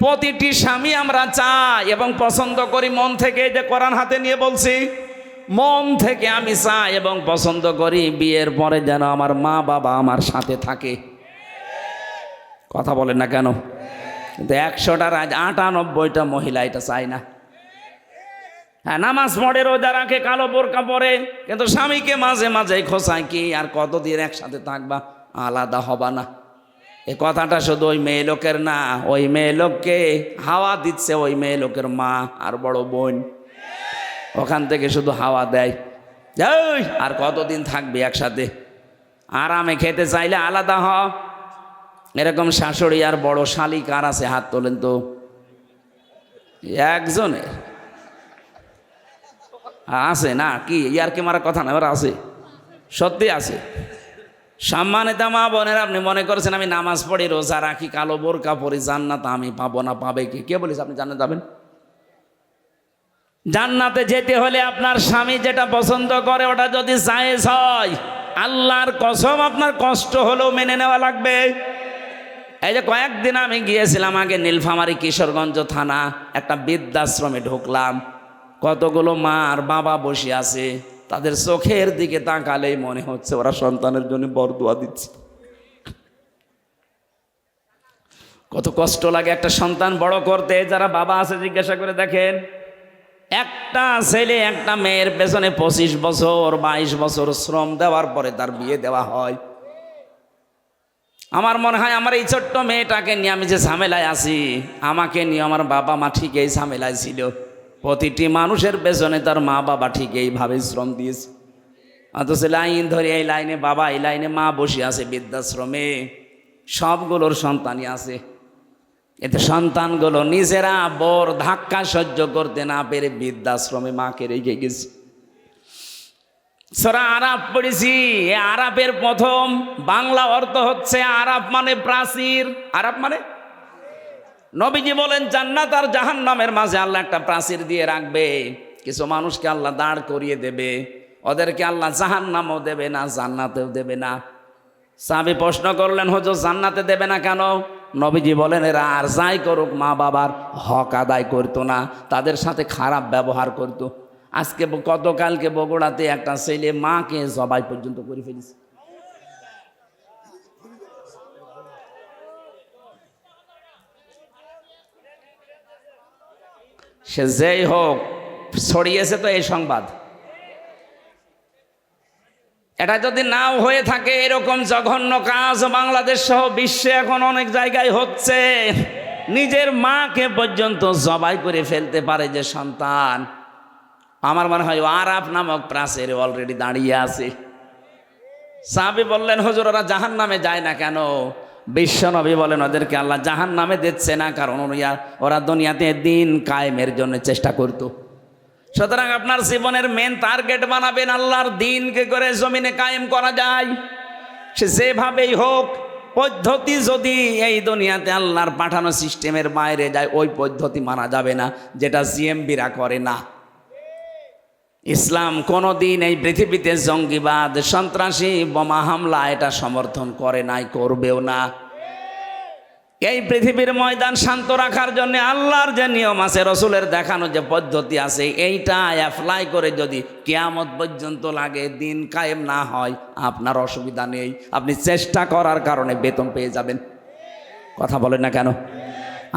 প্রতিটি স্বামী আমরা চাই এবং পছন্দ করি মন থেকে। যে কোরআন হাতে নিয়ে বলছি, মন থেকে আমি চাই এবং পছন্দ করি বিয়ের পরে যেন আমার মা বাবা আমার সাথে থাকে। কথা বলেন না কেন? কিন্তু 100টার আজ 98টা মহিলা এটা চায় না। হ্যাঁ, নামাজ পড়ে, রোজা রাখে, কালো বোরকা পরে, কিন্তু স্বামীকে মাঝে মাঝে খোঁচায় কি আর কতদিন একসাথে থাকবা, আলাদা হবা না। এই কথাটা শুধু ওই মেয়ে লোকের না, ওই মেয়ে লোককে হাওয়া দিচ্ছে ওই মেয়ে লোকের মা আর বড় বোন। ওখান থেকে শুধু হাওয়া দেয়, যাই আর কতদিন থাকবি একসাথে, আরামে খেতে চাইলে আলাদা হ। এরকম শাশুড়ি আর বড় শালি কার আছে? হাত তোলেন তো। একজনের আছে না? কি ইয়ার কি মারা কথা না, এবার আছে, সত্যি আছে। সম্মানিত মা বোনেরা, আপনি মনে করছেন আমি নামাজ পড়ি, রোজা রাখি, কালো বোরকা পরি, জান্নাত আমি পাবো না? পাবে কি? কে বলিস আপনি জান্নাত যাবেন? জান্নাতে যেতে হলে আপনার স্বামী যেটা পছন্দ করে ওটা যদি জায়েজ হয়, আল্লাহর কসম আপনার কষ্ট হলেও মেনে নেওয়া লাগবে। এই যে কয়েকদিন আমি গিয়েছিলাম আগে নীলফামারী কিশোরগঞ্জ থানা, একটা বৃদ্ধাশ্রমে ঢুকলাম। কতগুলো মা আর বাবা বসে আছে, তাদের চোখের দিকে তাকালেই মনে হচ্ছে ওরা সন্তানের জন্য বরদোয়া দিচ্ছে। কত কষ্ট লাগে একটা সন্তান বড় করতে। যারা বাবা আছে জিজ্ঞাসা করে দেখেন, একটা ছেলে একটা মেয়ের পেছনে 25 বছর 22 বছর শ্রম দেওয়ার পরে তার বিয়ে দেওয়া হয়। আমার মনে হয় আমার এই ছোট্ট মেয়েটাকে নিয়ে আমি যে ঝামেলায় আছি, আমাকে নিয়ে আমার বাবা মা ঠিক এই ঝামেলায় ছিল। প্রতিটি মানুষের পেছনে তার মা বাবা ঠিক এইভাবে শ্রম দিয়েছে, অথচ লাইন ধরে এই লাইনে বাবা, এই লাইনে মা বসে আছে বৃদ্ধাশ্রমে। সবগুলোর সন্তানই আছে, এতে সন্তানগুলো নিজেরা বর ধাক্কা সহ্য করতে না পেরে বৃদ্ধাশ্রমে মাকে রেখে গেছে। সূরা আরাফ পড়েছি। এই আরাফের প্রথম বাংলা অর্থ হচ্ছে আরাফ মানে প্রাচীর। আরাফ মানে, নবীজি বলেন জান্নাত আর জাহান্নামের মাঝে আল্লাহ একটা প্রাচীর দিয়ে রাখবে। কিছু মানুষকে আল্লাহ দাঁড় করিয়ে দেবে, ওদেরকে আল্লাহ জাহান্নামও দেবে না, জান্নাতেও দেবে না। সাহাবী প্রশ্ন করলেন, হুজুর জান্নাতে দেবে না কেন? নবীজি বলেন এরা আর যাই করুক মা বাবার হক আদায় করতো না, তাদের সাথে খারাপ ব্যবহার করতো। আজকে গতকালকে বগুড়াতে একটা ছেলে মাকে জবাই পর্যন্ত করে ফেলেছে। সে যেই হোক, ছড়িয়েছে তো এই সংবাদ। এটা যদি নাও হয়ে থাকে, এরকম জঘন্য কাজ বাংলাদেশ সহ বিশ্বে এখন অনেক জায়গায় হচ্ছে। নিজের মাকে পর্যন্ত জবাই করে ফেলতে পারে যে সন্তান। আমার মনে হয় আরাফ নামক প্রাচীরে অলরেডি দাঁড়িয়ে আছে। সাহাবী বললেন, হুজুর ওরা জাহান্নামে যায় না কেন? বিশ্বনবী বলেন, ওদেরকে আল্লাহ জাহান্নামে দিচ্ছে না, কারণ ওরা দুনিয়াতে দিন কায়েমের জন্য চেষ্টা করত। সুতরাং আপনার জীবনের মেন টার্গেট বানাবেন আল্লাহর দিনকে করে জমিনে কায়েম করা যায়, সে যেভাবেই হোক। পদ্ধতি যদি এই দুনিয়াতে আল্লাহর পাঠানো সিস্টেমের বাইরে যায়, ওই পদ্ধতি মানা যাবে না, যেটা জিএমবিরা করে না। ইসলাম কোনোদিন এই পৃথিবীতে জঙ্গিবাদ, সন্ত্রাসী, বোমা হামলা এটা সমর্থন করে নাই, করবেও না। এই পৃথিবীর ময়দান শান্ত রাখার জন্য আল্লাহর যে নিয়ম আছে, রসুলের দেখানো যে পদ্ধতি আছে, এইটা অ্যাপ্লাই করে যদি কিয়ামত পর্যন্ত লাগে দিন কায়েম না হয়, আপনার অসুবিধা নেই, আপনি চেষ্টা করার কারণে বেতন পেয়ে যাবেন। কথা বলেন না কেন?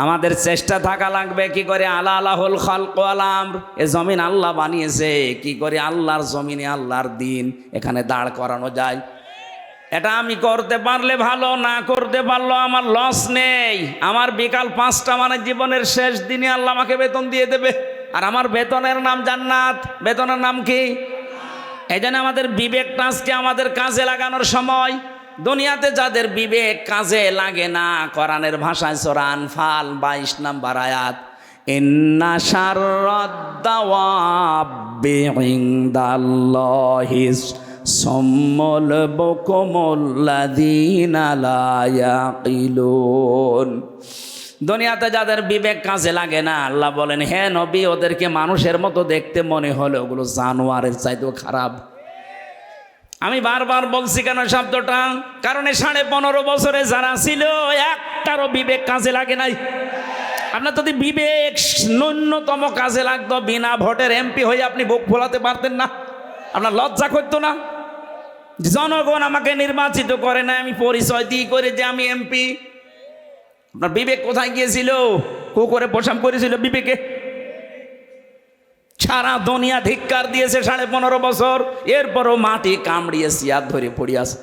আমাদের চেষ্টা থাকা লাগবে কি করে আলা আলাহুল খালক ওয়াল আমর, এ জমিন আল্লাহ বানিয়েছে, কি করে আল্লাহর জমিনে আল্লাহর দিন এখানে দাঁড় করানো যায়। এটা আমি করতে পারলে ভালো, না করতে পারলো আমার লস নেই। আমার বিকাল 5টা মানে জীবনের শেষ দিনে আল্লাহ আমাকে বেতন দিয়ে দেবে, আর আমার বেতনের নাম জান্নাত। বেতনের নাম কি? এই জন্য আমাদের বিবেকটা আজকে আমাদের কাজে লাগানোর সময়। দুনিয়াতে যাদের বিবেক কাজে লাগে না, কোরআনের ভাষায় সূরা আনফাল 22 নম্বর আয়াত, ইন্না শাররাদ দাওয়াবি ইনদাল্লাহিস সুম্মুল বুকুমুল্লাযীনা লা ইয়াকিলুন। দুনিয়াতে যাদের বিবেক কাজে লাগে না, আল্লাহ বলেন, হে নবী, ওদেরকে মানুষের মতো দেখতে মনে হলে ওগুলো জানোয়ারের চাইতেও খারাপ। আমি বারবার বলছি কেন শব্দটা, কারণ 15.5 বছরে যারা ছিল একটারও বিবেক কাজে লাগে নাই। আপনার যদি বিবেক ন্যূনতম কাজে লাগতো, বিনা ভোটের এমপি হয়ে আপনি বুক ফোলাতে পারতেন না? আপনার লজ্জা করতো না? জনগণ আমাকে নির্বাচিত করে না, আমি পরিচয় দিই করে যে আমি এমপি। আপনার বিবেক কোথায় গিয়েছিল? কুকুরে পোশাম করেছিল বিবেকে? সারা দুনিয়া ধিক্কার দিয়েছে 15.5 বছর, এরপরও মাটি কামড়িয়ে সিয়ার ধরে পড়িয়াছে।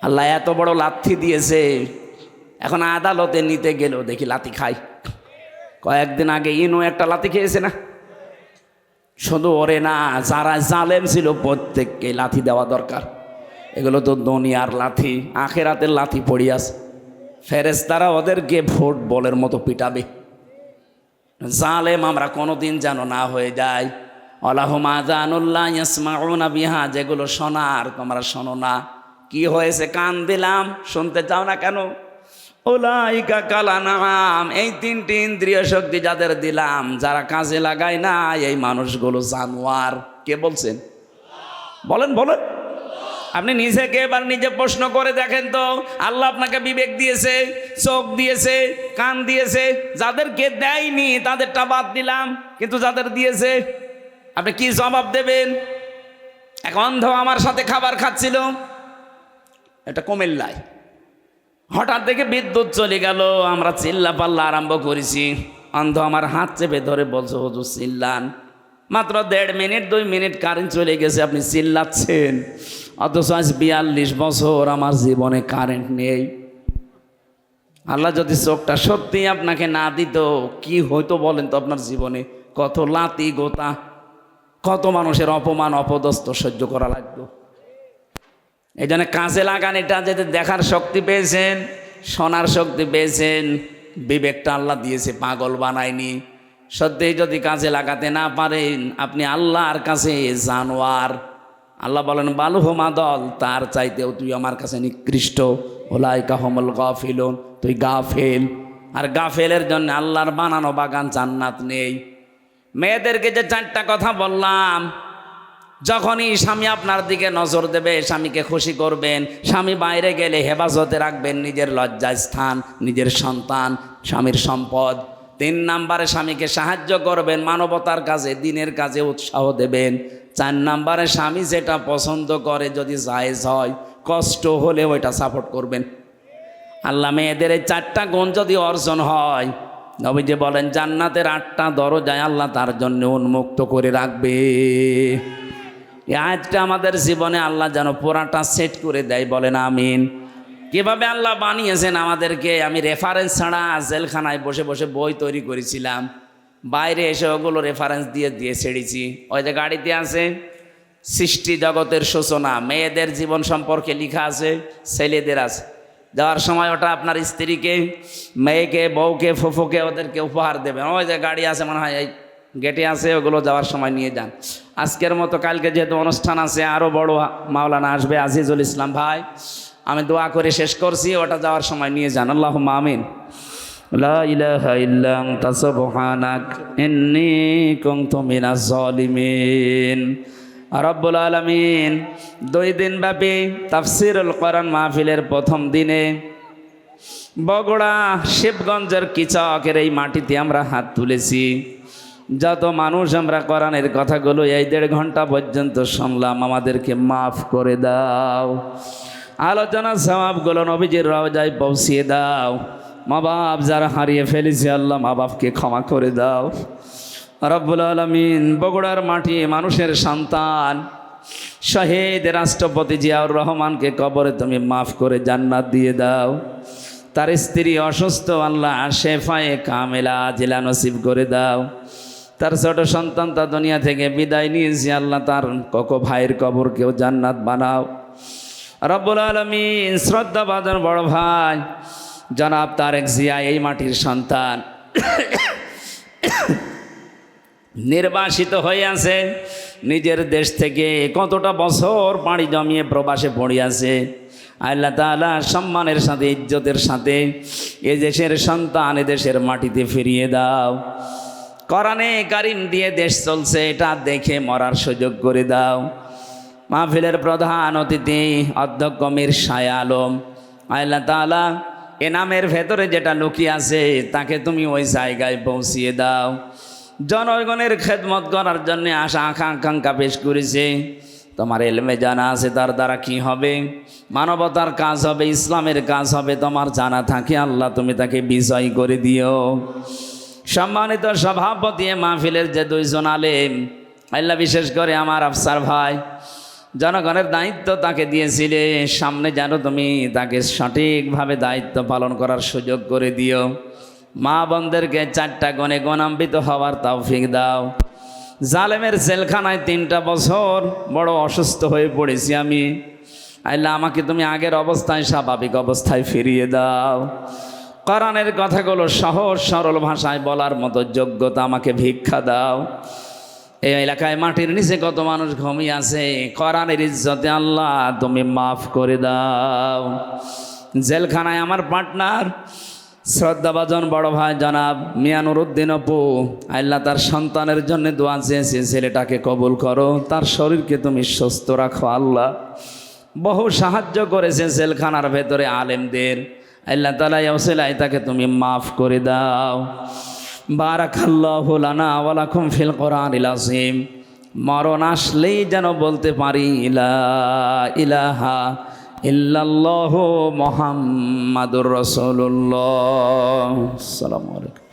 আল্লাহ এত বড় লাথি দিয়েছে, এখন আদালতে নিতে গেলেও দেখি লাথি খায়। কয়েকদিন আগে ইনো একটা লাথি খেয়েছে না? শুধু ওরে না, যারা জালেম ছিল প্রত্যেককে লাথি দেওয়া দরকার। এগুলো তো দুনিয়ার লাথি, আখেরাতের লাথি পড়িয়াছে। ফেরেশতারা ওদেরকে ফুটবলের মতো পিটাবে। জালেম আমরা কোনোদিন যেন না হয়ে যায়। আলাহুম আযানুল্লাহ ইয়াসমাউনা বিহা, যেগুলো শোনার তোমরা শোনো না। কি হয়েছে? কান দিলাম, শুনতে চাও না কেন? উলাইকা কালানাম, এই 3টি ইন্দ্রিয় শক্তি যাদের দিলাম, যারা কাজে লাগায় না, এই মানুষগুলো জানোয়ার। কে বলছেন? বলেন বলেন। আপনি নিজেকে এবার নিজে প্রশ্ন করে দেখেন তো, আল্লাহ আপনাকে বিবেক দিয়েছে, চোখ দিয়েছে, কান দিয়েছে, যাদেরকে দেয়নি তাদেরটা বাদ দিলাম, কিন্তু যাদের দিয়েছে আপনি কি জবাব দেবেন? এক অন্ধ আমার সাথে খাবার খাচ্ছিল, এটা কুমিল্লায়। হঠাৎ দেখে বিদ্যুৎ চলে গেল, আমরা চিল্লা পাল্লা আরম্ভ করেছি। অন্ধ আমার হাত চেপে ধরে বলছে, হুজুর চিল্লান। মাত্র 1.5 মিনিট 2 মিনিট কারেন্ট চলে গেছে, আপনি চিল্লাচ্ছেন। অথচ আজ 42 বছর আমার জীবনে কারেন্ট নেই। আল্লাহ যদি চোখটা সত্যি আপনাকে না দিত, কি হইতো বলেন তো আপনার জীবনে? কত লাতি গোতা, কত মানুষের অপমান অপদস্থ সহ্য করা লাগতো। এই জন্য কাজে লাগান। এটা যাতে দেখার শক্তি পেয়েছেন, শোনার শক্তি পেয়েছেন, বিবেকটা আল্লাহ দিয়েছে, পাগল বানায়নি। সত্যি যদি কাজে লাগাতে না পারেন, আপনি আল্লাহর কাছে জানোয়ার। আল্লাহ বলেন, বালুহুমা দল, তার চাইতেও তুই আমার কাছে নিকৃষ্ট। উলাইকা হুমুল গাফিলুন, তুই গাফেল। আর গাফেলের জন্য আল্লাহর বানানো বাগান জান্নাত নেই। মেয়েদেরকে যে 4টা কথা বললাম, যখনই স্বামী আপনার দিকে নজর দেবে, স্বামীকে খুশি করবেন। স্বামী বাইরে গেলে হেফাজতে রাখবেন নিজের লজ্জাস্থান, নিজের সন্তান, স্বামীর সম্পদ। 3 নম্বরে স্বামীকে সাহায্য করবেন, মানবতার কাজে, দিনের কাজে উৎসাহ দেবেন। 4 নম্বরে স্বামী যেটা পছন্দ করে যদি জায়েজ হয়, কষ্ট হলে ওইটা সাপোর্ট করবেন। আল্লাহ মেয়েদের এই 4টা গুণ যদি অর্জন হয়, নবীজি বলেন জান্নাতের 8টা দরজায় আল্লাহ তার জন্য উন্মুক্ত করে রাখবে। এই আয়াতটা আমাদের জীবনে আল্লাহ যেন পুরাটা সেট করে দেয়, বলেন আমিন। কিভাবে আল্লাহ বানিয়েছেন আমাদেরকে, আমি রেফারেন্স ছাড়া জেলখানায় বসে বসে বই তৈরি করেছিলাম, বাইরে এসে ওগুলো রেফারেন্স দিয়ে দিয়ে ছেড়েছি। ওই যে গাড়িতে আছে সৃষ্টি জগতের সূচনা, মেয়েদের জীবন সম্পর্কে লেখা আছে, ছেলেদের আছে। যাওয়ার সময় ওটা আপনার স্ত্রীকে, মেয়েকে, বউকে, ফুফুকে ওদেরকে উপহার দেবেন। ওই যে গাড়ি আছে মনে হয় এই গেটে আছে, ওগুলো যাওয়ার সময় নিয়ে যান। আজকের মতো কালকে যেহেতু অনুষ্ঠান আছে, আরও বড় মাওলানা আসবে আজিজুল ইসলাম ভাই, আমি দোয়া করে শেষ করছি, ওটা যাওয়ার সময় নিয়ে যান। আল্লাহুম্মা আমিন। লা ইলাহা ইল্লা আনতা সুবহানাক ইন্নী কুনতু মিনাজ জালিমিন। রব্বুল আলামিন 2 দিন ব্যাপী তাফসীরুল কোরআন মাহফিলের প্রথম দিনে বগুড়া শিবগঞ্জের কিচকের এই মাটিতে আমরা হাত তুলেছি। যত মানুষ আমরা কোরআনের কথাগুলো এই 1.5 ঘন্টা পর্যন্ত শুনলাম, আমাদেরকে মাফ করে দাও। আলোচনা সওয়াবগুলো নবীজির রওজায় পৌঁছিয়ে দাও। মা বাপ যারা হারিয়ে ফেলেছে আল্লাহ মা বাপকে ক্ষমা করে দাও। রব্বুল আলামিন বগুড়ার মাটি মানুষের সন্তান শহীদ রাষ্ট্রপতি জিয়াউর রহমানকে কবরে তুমি মাফ করে জান্নাত দিয়ে দাও। তার স্ত্রী অসুস্থ, আল্লাহ শেফায়ে কামেলা আজিলা নসিব করে দাও। তার ছোট সন্তান তা দুনিয়া থেকে বিদায় নিয়েছে, আল্লাহ তার কোকো ভাইয়ের কবরকেও জান্নাত বানাও। রব্বুল আলামিন শ্রদ্ধাভাজন বড় ভাই জনাব তারেক জিয়া এই মাটির সন্তান, নির্বাসিত হয়ে আছে নিজের দেশ থেকে, কতটা বছর পাড়ি জমিয়ে প্রবাসে পড়ে আছে। আল্লাহ তাআলা সম্মানের সাথে ইজ্জতের সাথে এ দেশের সন্তান এ দেশের মাটিতে ফিরিয়ে দাও। কোরআনে কারিম দিয়ে দেশ চলছে এটা দেখে মরার সুযোগ করে দাও। মাহফিলের প্রধান অতিথি অধ্যক্ষ মীর শাহ আলম, আল্লাহ তাআলা এ নামের ভেতরে যেটা লুকিয়ে আছে তাকে তুমি ওই জায়গায় পৌঁছিয়ে দাও। জনগণের খেদমত করার জন্য আশা আকাঙ্ক্ষা পেশ করেছে, তোমার এলমে জানা আছে তার দ্বারা কি হবে, মানবতার কাজ হবে, ইসলামের কাজ হবে, তোমার জানা থাকে আল্লাহ তুমি তাকে বিজয় করে দিও। সম্মানিত সভাপতি মাহফিলের যে 2 জন আলেম, আল্লাহ বিশেষ করে আমার আফসার ভাই, জনগণের দায়িত্ব তাকে দিয়েছিলে, সামনে যেন তুমি তাকে সঠিকভাবে দায়িত্ব পালন করার সুযোগ করে দিও। মা বোনদেরকে 4টা গুণে গুণান্বিত হওয়ার তৌফিক দাও। জালেমের জেলখানায় 3টা বছর বড় অসুস্থ হয়ে পড়েছি আমি, আল্লাহ আমাকে তুমি আগের অবস্থায় স্বাভাবিক অবস্থায় ফিরিয়ে দাও। কোরআনের কথাগুলো সহজ সরল ভাষায় বলার মতো যোগ্যতা আমাকে ভিক্ষা দাও। এই এলাকায় মাটির নিচে কত মানুষ ঘুমিয়ে আছে, কোরআনের ইজ্জতে আল্লাহ তুমি মাফ করে দাও। জেলখানায় আমার পার্টনার শ্রদ্ধাভাজন বড় ভাই জনাব মিয়া নুরুদ্দিন অপু, আল্লাহ তার সন্তানের জন্য দোয়া চেয়েছে, ছেলেটাকে কবুল করো, তার শরীরকে তুমি সুস্থ রাখো। আল্লাহ বহু সাহায্য করেছে জেলখানার ভেতরে আলেমদের, আল্লাহ তাআলা ওসিলায় তাকে তুমি মাফ করে দাও। বারাকাল্লাহু লানা ওয়া লাকুম ফিল কোরআনিল আযীম। মরণ আসলেই যেন বলতে পারি লা ইলাহা ইল্লাল্লাহু মুহাম্মাদুর রাসূলুল্লাহ। আসসালামু আলাইকুম।